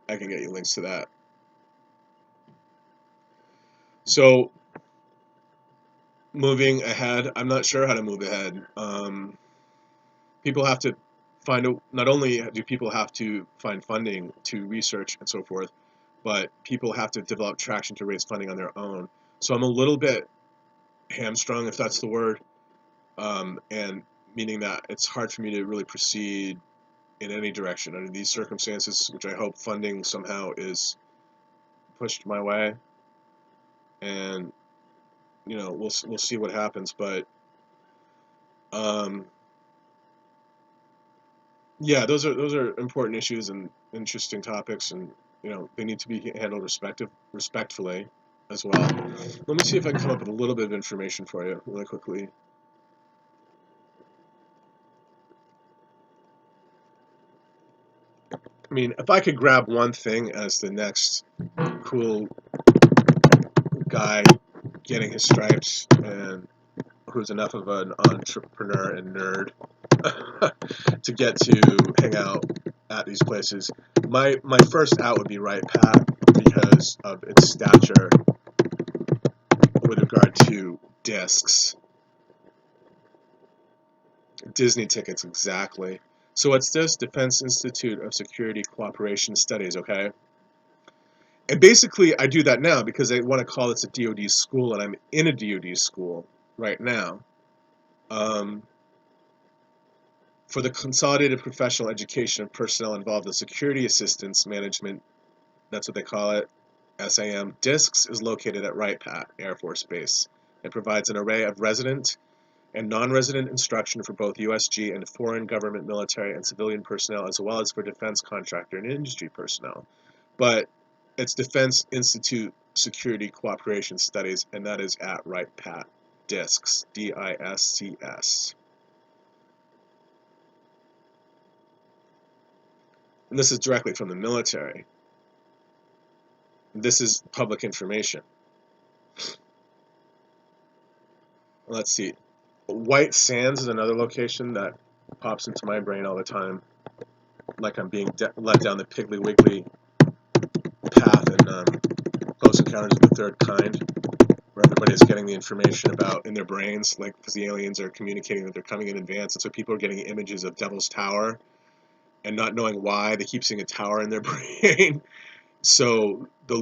I can get you links to that. So moving ahead, I'm not sure how to move ahead. People have to not only do people have to find funding to research and so forth, but people have to develop traction to raise funding on their own. So I'm a little bit hamstrung, if that's the word, and meaning that it's hard for me to really proceed in any direction under these circumstances, which I hope funding somehow is pushed my way, and we'll see what happens. But um, yeah, those are important issues and interesting topics, and they need to be handled respectfully as well. Let me see if I can come up with a little bit of information for you really quickly. I mean, if I could grab one thing as the next cool guy getting his stripes and who's enough of an entrepreneur and nerd to get to hang out at these places, my first out would be Right Pat because of its stature with regard to discs. Disney tickets, exactly. So what's this? Defense Institute of Security Cooperation Studies, okay? And basically, I do that now because I want to call this a DoD school, and I'm in a DoD school right now. Um, for the Consolidated Professional Education of Personnel involved in security assistance management, that's what they call it, SAM. DISCS is located at Wright Pat Air Force Base. It provides an array of resident and non-resident instruction for both USG and foreign government military and civilian personnel, as well as for defense contractor and industry personnel. But it's Defense Institute Security Cooperation Studies, and that is at Wright Pat. DISCS, DISCS. And this is directly from the military. This is public information. Let's see. White Sands is another location that pops into my brain all the time, like I'm being led down the Piggly Wiggly path in Close Encounters of the Third Kind, where everybody's getting the information about in their brains, like because the aliens are communicating that they're coming in advance, and so people are getting images of Devil's Tower and not knowing why they keep seeing a tower in their brain. So the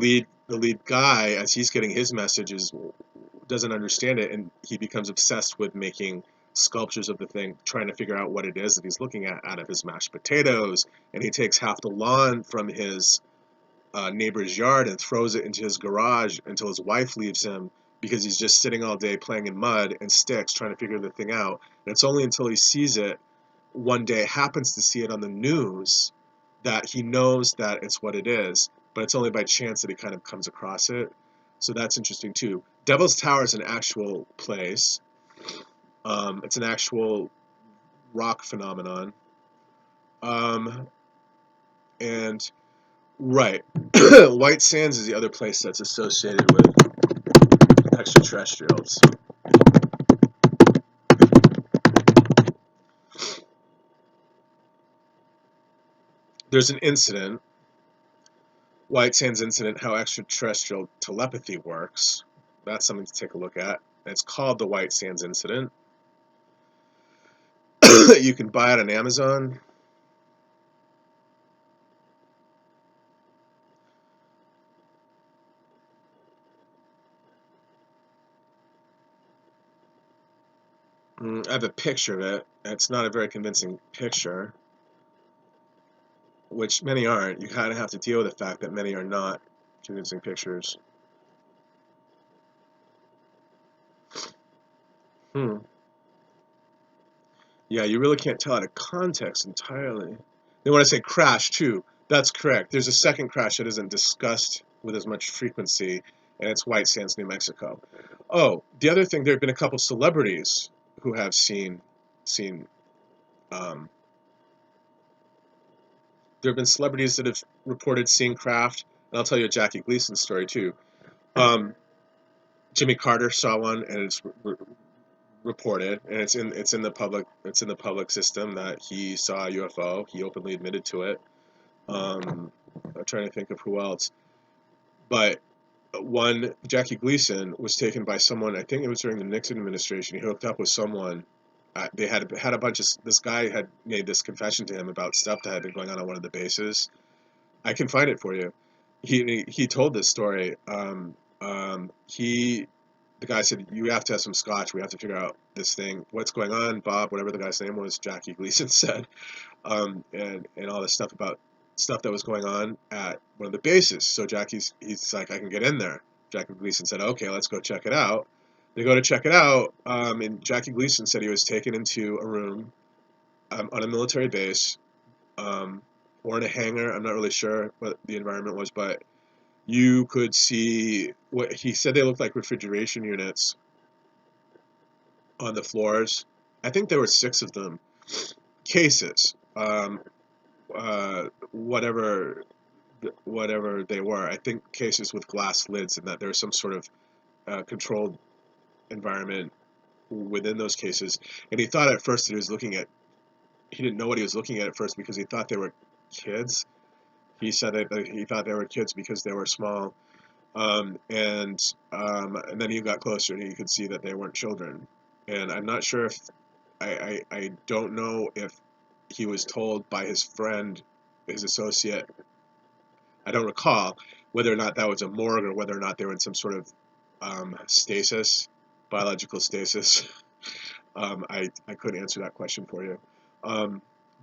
lead guy, as he's getting his messages, doesn't understand it, and he becomes obsessed with making sculptures of the thing, trying to figure out what it is that he's looking at out of his mashed potatoes. And he takes half the lawn from his neighbor's yard and throws it into his garage until his wife leaves him because he's just sitting all day playing in mud and sticks trying to figure the thing out. And it's only until he sees it one day, happens to see it on the news, that he knows that it's what it is, but it's only by chance that he kind of comes across it. So that's interesting too. Devil's Tower is an actual place. It's an actual rock phenomenon. And right, White Sands is the other place that's associated with extraterrestrials. There's an incident, White Sands incident, how extraterrestrial telepathy works. That's something to take a look at. It's called the White Sands incident. You can buy it on Amazon. I have a picture of it. It's not a very convincing picture, which many aren't. You kind of have to deal with the fact that many are not convincing pictures. Hmm. Yeah, you really can't tell out of context entirely. They want to say crash too. That's correct. There's a second crash that isn't discussed with as much frequency, and it's White Sands, New Mexico. Oh, the other thing, there have been a couple celebrities who have seen. Um, there have been celebrities that have reported seeing craft, and I'll tell you a Jackie Gleason story too. Um, Jimmy Carter saw one, and it's reported, and it's in the public system that he saw a UFO. He openly admitted to it. I'm trying to think of who else, but one, Jackie Gleason, was taken by someone. I think it was during the Nixon administration. He hooked up with someone. They had a bunch of. This guy had made this confession to him about stuff that had been going on one of the bases. I can find it for you. He told this story. He the guy said, "You have to have some scotch. We have to figure out this thing. What's going on, Bob?" Whatever the guy's name was, Jackie Gleason said, and all this stuff about stuff that was going on at one of the bases. So he's like, "I can get in there." Jackie Gleason said, "Okay, let's go check it out." They go to check it out, and Jackie Gleason said he was taken into a room on a military base, or in a hangar. I'm not really sure what the environment was, but you could see what he said they looked like refrigeration units on the floors. I think there were 6 of them. Cases, whatever they were. I think cases with glass lids, and that there was some sort of controlled environment within those cases. And he thought at first that he didn't know what he was looking at first because he thought they were kids. He said that he thought they were kids because they were small. And then he got closer and he could see that they weren't children. And I'm not sure if I don't know if he was told by his friend, his associate. I don't recall whether or not that was a morgue or whether or not they were in some sort of stasis, biological stasis. I couldn't answer that question for you.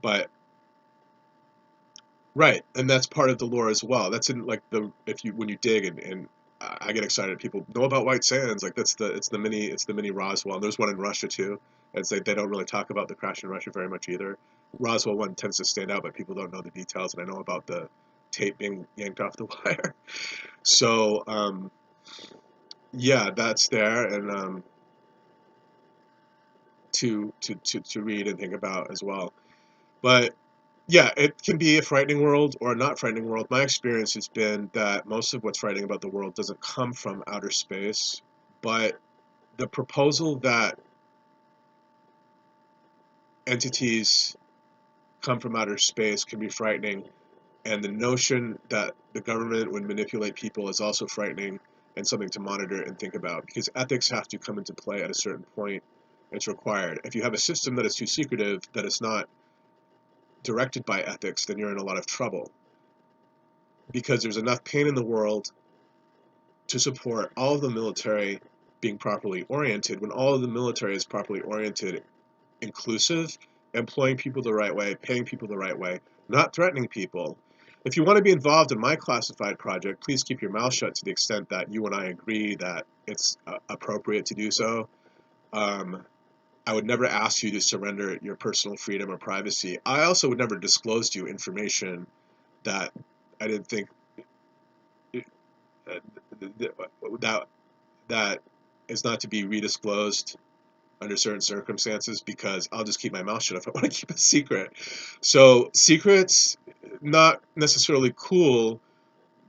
But right, and that's part of the lore as well. That's in like the if you when you dig and I get excited. People know about White Sands. Like it's the mini Roswell. And there's one in Russia too. It's like they don't really talk about the crash in Russia very much either. Roswell one tends to stand out, but people don't know the details. And I know about the tape being yanked off the wire. So yeah, that's there and to read and think about as well. But yeah, it can be a frightening world or a not frightening world. My experience has been that most of what's frightening about the world doesn't come from outer space, but the proposal that entities come from outer space can be frightening, and the notion that the government would manipulate people is also frightening and something to monitor and think about because ethics have to come into play at a certain point. It's required. If you have a system that is too secretive, that is not directed by ethics, then you're in a lot of trouble because there's enough pain in the world to support all of the military being properly oriented. When all of the military is properly oriented, inclusive, employing people the right way, paying people the right way, not threatening people. If you want to be involved in my classified project, please keep your mouth shut to the extent that you and I agree that it's appropriate to do so. I would never ask you to surrender your personal freedom or privacy. I also would never disclose to you information that I didn't think uh, that that is not to be redisclosed under certain circumstances because I'll just keep my mouth shut if I want to keep a secret. So secrets, not necessarily cool,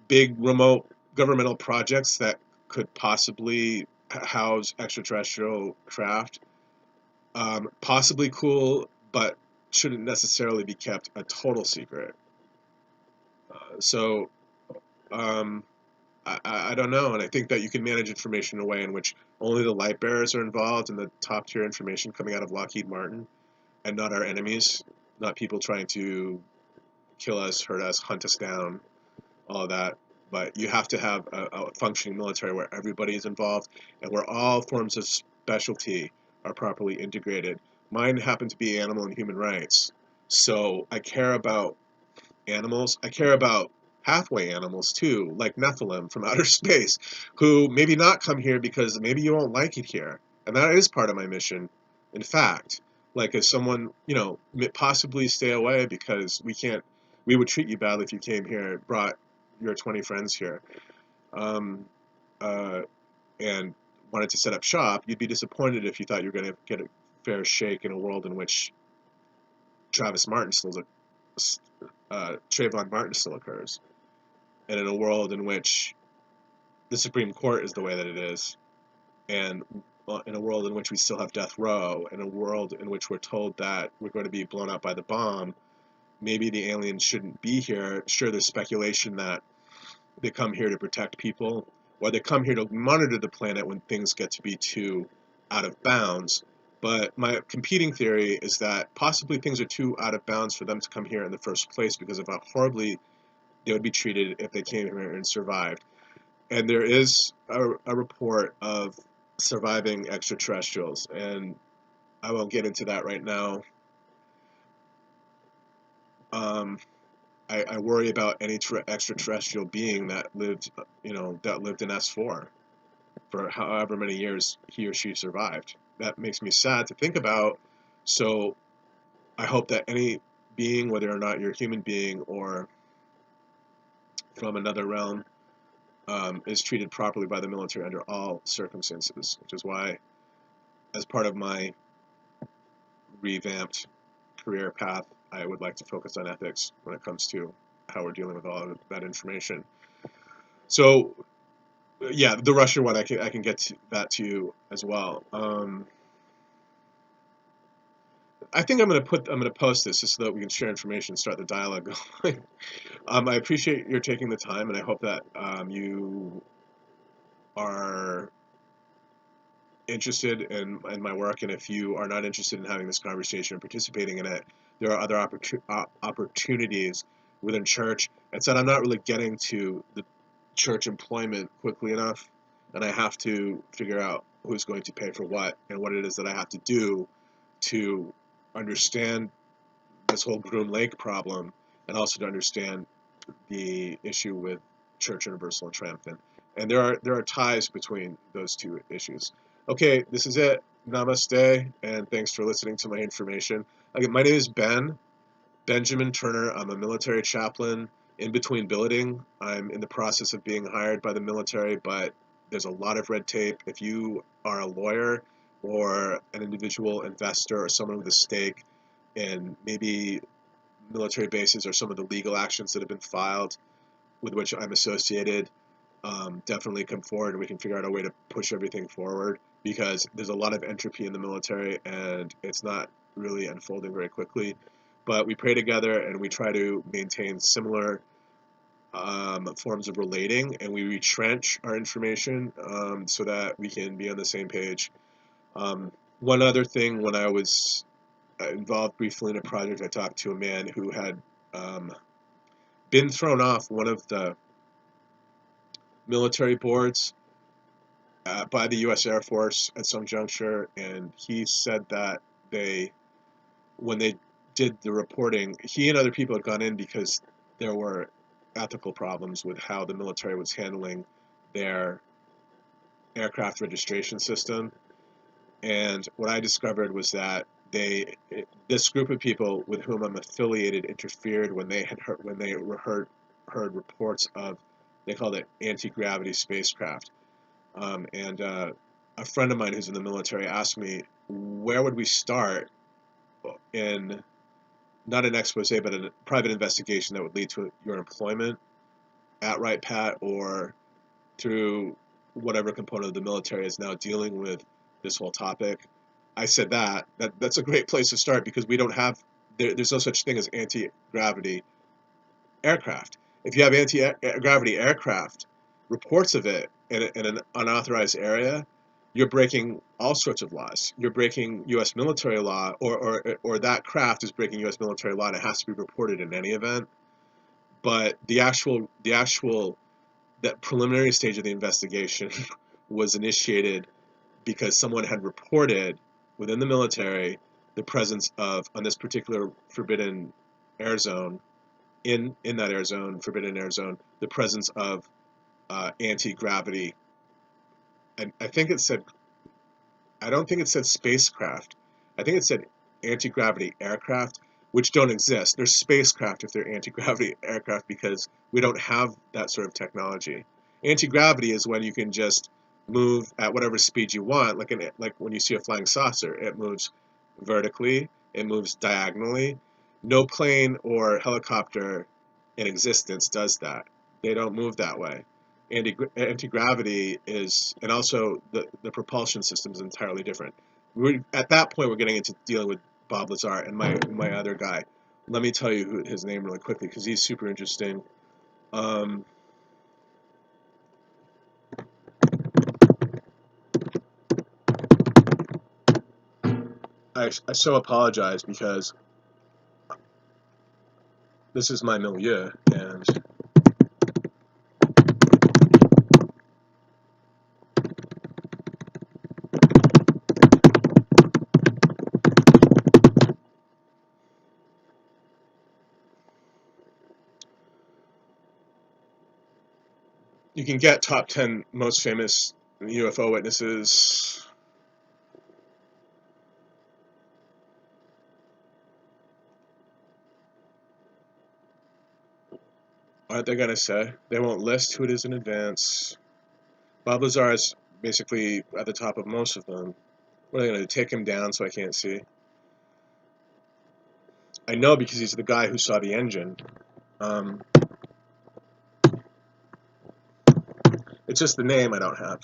big remote governmental projects that could possibly house extraterrestrial craft, possibly cool, but shouldn't necessarily be kept a total secret. So um, I don't know, and I think that you can manage information in a way in which only the light bearers are involved in the top tier information coming out of Lockheed Martin, and not our enemies, not people trying to kill us, hurt us, hunt us down, all of that. But you have to have a functioning military where everybody is involved and where all forms of specialty are properly integrated. Mine happen to be animal and human rights, so I care about animals. I care about halfway animals too, like Nephilim from outer space, who maybe not come here because maybe you won't like it here. And that is part of my mission. In fact, like as someone, possibly stay away because we would treat you badly if you came here, brought your 20 friends here, um, uh, and wanted to set up shop. You'd be disappointed if you thought you were going to get a fair shake in a world in which Travis Martin still Trayvon Martin still occurs, and in a world in which the Supreme Court is the way that it is, and in a world in which we still have death row, in a world in which we're told that we're going to be blown up by the bomb, maybe the aliens shouldn't be here. Sure, there's speculation that they come here to protect people, or they come here to monitor the planet when things get to be too out of bounds. But my competing theory is that possibly things are too out of bounds for them to come here in the first place because of how horribly they would be treated if they came here and survived. And there is a report of surviving extraterrestrials, and I won't get into that right now. Um, I worry about any extraterrestrial being that lived, that lived in S4 for however many years he or she survived. That makes me sad to think about. So I hope that any being, whether or not you're a human being or from another realm, is treated properly by the military under all circumstances, which is why, as part of my revamped career path, I would like to focus on ethics when it comes to how we're dealing with all of that information. So, yeah, the Russia one, I can get to that to you as well. I think I'm gonna post this just so that we can share information and start the dialogue going. I appreciate your taking the time, and I hope that you are interested in my work. And if you are not interested in having this conversation or participating in it, there are other opportunities within church. And so I'm not really getting to the church employment quickly enough, and I have to figure out who's going to pay for what and what it is that I have to do to understand this whole Groom Lake problem, and also to understand the issue with Church Universal and Triumphant. And there are ties between those two issues. Okay, this is it. Namaste, and thanks for listening to my information. Again, my name is Benjamin Turner. I'm a military chaplain in between billeting. I'm in the process of being hired by the military, but there's a lot of red tape. If you are a lawyer or an individual investor or someone with a stake in maybe military bases or some of the legal actions that have been filed with which I'm associated, definitely come forward and we can figure out a way to push everything forward, because there's a lot of entropy in the military and it's not really unfolding very quickly. But we pray together and we try to maintain similar forms of relating, and we retrench our information so that we can be on the same page. One other thing, when I was involved briefly in a project, I talked to a man who had been thrown off one of the military boards by the U.S. Air Force at some juncture, and he said that when they did the reporting, he and other people had gone in because there were ethical problems with how the military was handling their aircraft registration system. And what I discovered was that this group of people with whom I'm affiliated interfered when they heard reports of, they called it anti-gravity spacecraft. And a friend of mine who's in the military asked me, where would we start in, not an expose, but a private investigation that would lead to your employment at Right Pat, or through whatever component of the military is now dealing with this whole topic. I said that's a great place to start, because we don't have, there's no such thing as anti-gravity aircraft. If you have anti-gravity aircraft, reports of it in an unauthorized area, you're breaking all sorts of laws. You're breaking U.S. military law, or that craft is breaking U.S. military law, and it has to be reported in any event. But that preliminary stage of the investigation was initiated because someone had reported within the military the presence of, on this particular forbidden air zone, in that air zone, forbidden air zone, the presence of anti-gravity. And I think it said, I don't think it said spacecraft. I think it said anti-gravity aircraft, which don't exist. There's spacecraft if they're anti-gravity aircraft, because we don't have that sort of technology. Anti-gravity is when you can just move at whatever speed you want, like when you see a flying saucer, it moves vertically, it moves diagonally. No plane or helicopter in existence does that. They don't move that way. Anti-gravity is, and also the propulsion system is entirely different. At that point, we're getting into dealing with Bob Lazar and my other guy. Let me tell you his name really quickly, because he's super interesting. I so apologize, because this is my milieu, and you can get top 10 most famous UFO witnesses. Aren't they going to say? They won't list who it is in advance. Bob Lazar is basically at the top of most of them. What are they going to do? Take him down so I can't see? I know because he's the guy who saw the engine. It's just the name I don't have.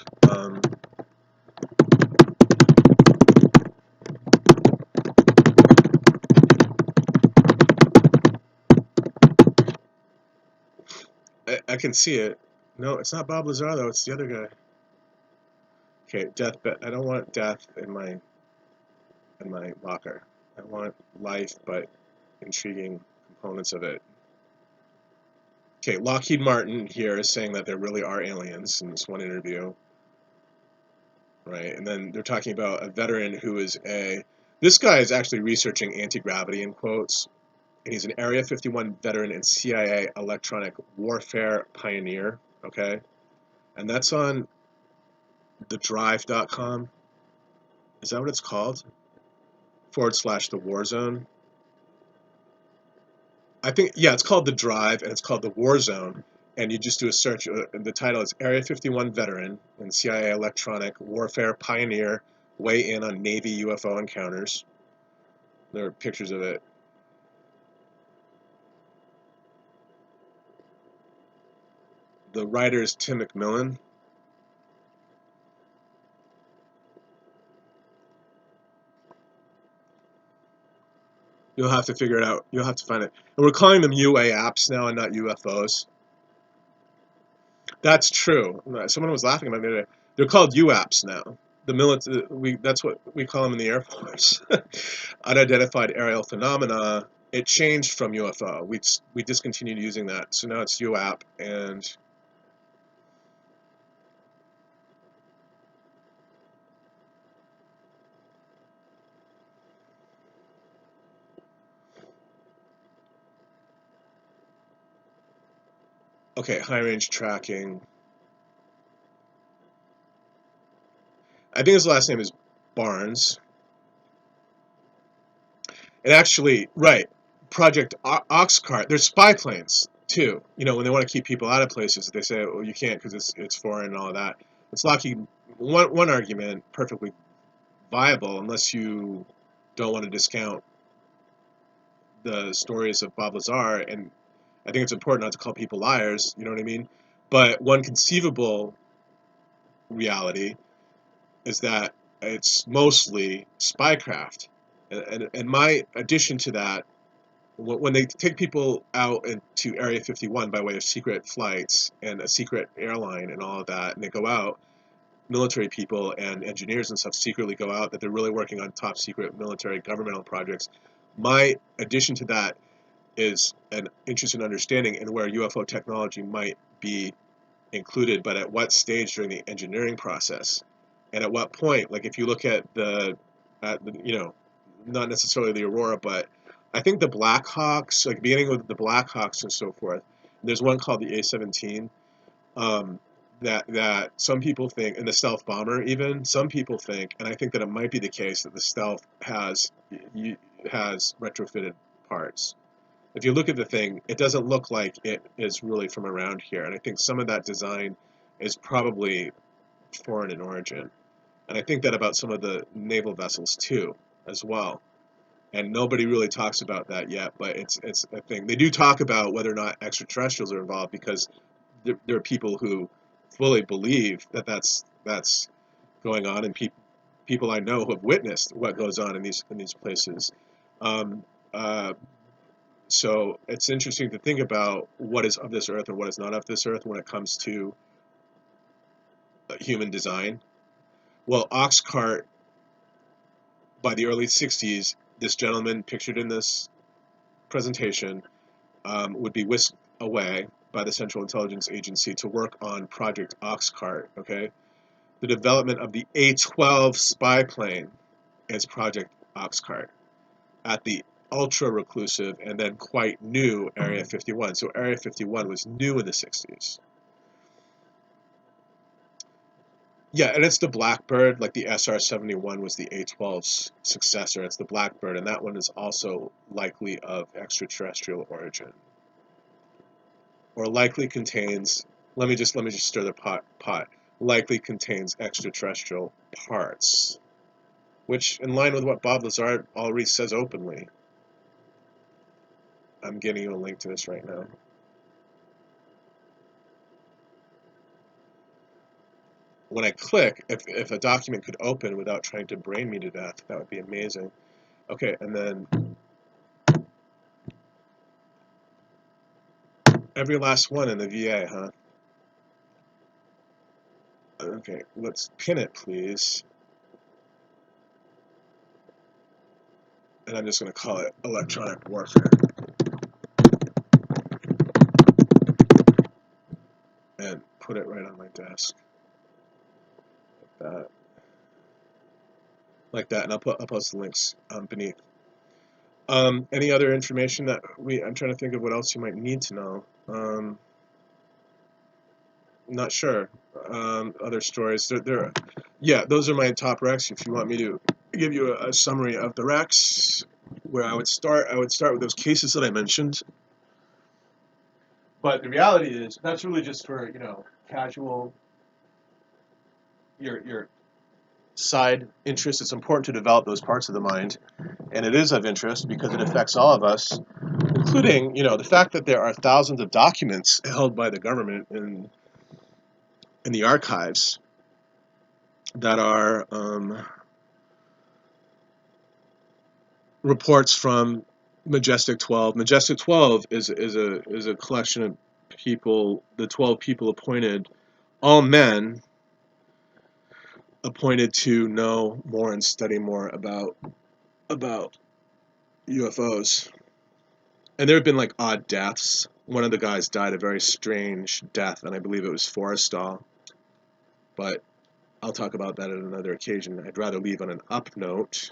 I can see it. No, it's not Bob Lazar though. It's the other guy. Okay, death. But I don't want death in my locker. I want life, but intriguing components of it. Okay, Lockheed Martin here is saying that there really are aliens in this one interview, right? And then they're talking about a veteran who is a. This guy is actually researching anti-gravity in quotes, and he's an Area 51 veteran and CIA electronic warfare pioneer. Okay, and that's on thedrive.com. Is that what it's called? / the war zone. I think, yeah, it's called The Drive and it's called The War Zone. And you just do a search. The title is Area 51 Veteran and CIA Electronic Warfare Pioneer Weigh In on Navy UFO Encounters. There are pictures of it. The writer is Tim McMillan. You'll have to figure it out. You'll have to find it. And we're calling them UAPs now and not UFOs. That's true. Someone was laughing about it. They're called UAPs now. The military, that's what we call them in the Air Force. Unidentified aerial phenomena. It changed from UFO. We discontinued using that, so now it's UAP. And okay, high range tracking. I think his last name is Barnes. And actually, right, Project Oxcart. There's spy planes too. You know, when they want to keep people out of places, they say, "Well, you can't because it's foreign and all of that." It's Lockheed. One argument, perfectly viable, unless you don't want to discount the stories of Bob Lazar. And I think it's important not to call people liars. You know what I mean? But one conceivable reality is that it's mostly spycraft. And my addition to that, when they take people out into Area 51 by way of secret flights and a secret airline and all of that, and they go out, military people and engineers and stuff secretly go out, that they're really working on top secret military governmental projects. My addition to that is an interest in understanding and where UFO technology might be included, but at what stage during the engineering process, and at what point. Like if you look at not necessarily the Aurora, but I think the Blackhawks, like beginning with the Blackhawks and so forth. There's one called the A-17. That some people think, and the stealth bomber even, some people think, and I think that it might be the case that the stealth has retrofitted parts. If you look at the thing, it doesn't look like it is really from around here, and I think some of that design is probably foreign in origin. And I think that about some of the naval vessels too, as well. And nobody really talks about that yet, but it's a thing. They do talk about whether or not extraterrestrials are involved because there are people who fully believe that that's going on, and people I know who have witnessed what goes on in these places. Um, uh, so it's interesting to think about what is of this earth and what is not of this earth when it comes to human design. Well, Oxcart, by the early 60s, this gentleman pictured in this presentation would be whisked away by the Central Intelligence Agency to work on Project Oxcart, okay? The development of the A-12 spy plane is Project Oxcart at the ultra-reclusive and then quite new Area 51. So Area 51 was new in the 60s. Yeah, and it's the Blackbird, like the SR-71 was the A-12's successor. It's the Blackbird, and that one is also likely of extraterrestrial origin, or likely contains. Let me just stir the pot. Likely contains extraterrestrial parts, which, in line with what Bob Lazar already says openly. I'm getting you a link to this right now. When I click, if a document could open without trying to brain me to death, that would be amazing. Okay, and then every last one in the VA, huh? Okay, let's pin it, please. And I'm just going to call it electronic warfare. And put it right on my desk. Like that. Like that. And I'll post the links beneath. Any other information that I'm trying to think of what else you might need to know. Not sure. Other stories. Yeah, those are my top recs. If you want me to give you a summary of the recs, where I would start with those cases that I mentioned. But the reality is, that's really just for, casual, your side interest. It's important to develop those parts of the mind, and it is of interest because it affects all of us, including, the fact that there are thousands of documents held by the government in the archives that are reports from Majestic 12. Majestic 12 is a collection of people, the 12 people appointed, all men appointed to know more and study more about UFOs. And there have been like odd deaths. One of the guys died a very strange death, and I believe it was Forrestal. But I'll talk about that at another occasion. I'd rather leave on an up note.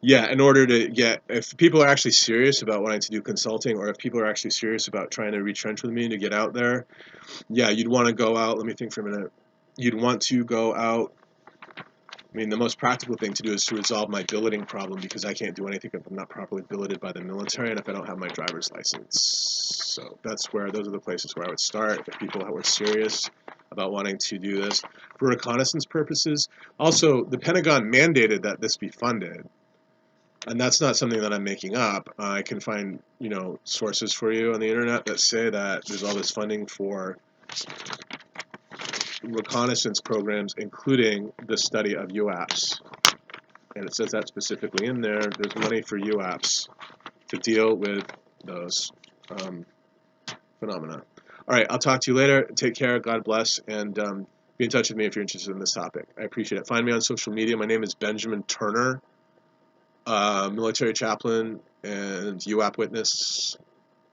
Yeah, in order to get, if people are actually serious about wanting to do consulting, or if people are actually serious about trying to retrench with me to get out there, yeah, you'd want to go out. Let me think for a minute. You'd want to go out. I mean, the most practical thing to do is to resolve my billeting problem, because I can't do anything if I'm not properly billeted by the military and if I don't have my driver's license. So those are the places where I would start if people were serious about wanting to do this. For reconnaissance purposes, also, the Pentagon mandated that this be funded. And that's not something that I'm making up. I can find, sources for you on the internet that say that there's all this funding for reconnaissance programs, including the study of UAPs. And it says that specifically in there. There's money for UAPs to deal with those phenomena. All right, I'll talk to you later. Take care. God bless. And be in touch with me if you're interested in this topic. I appreciate it. Find me on social media. My name is Benjamin Turner. Military chaplain and UAP witness.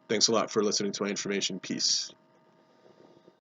Thanks a lot for listening to my information. Peace.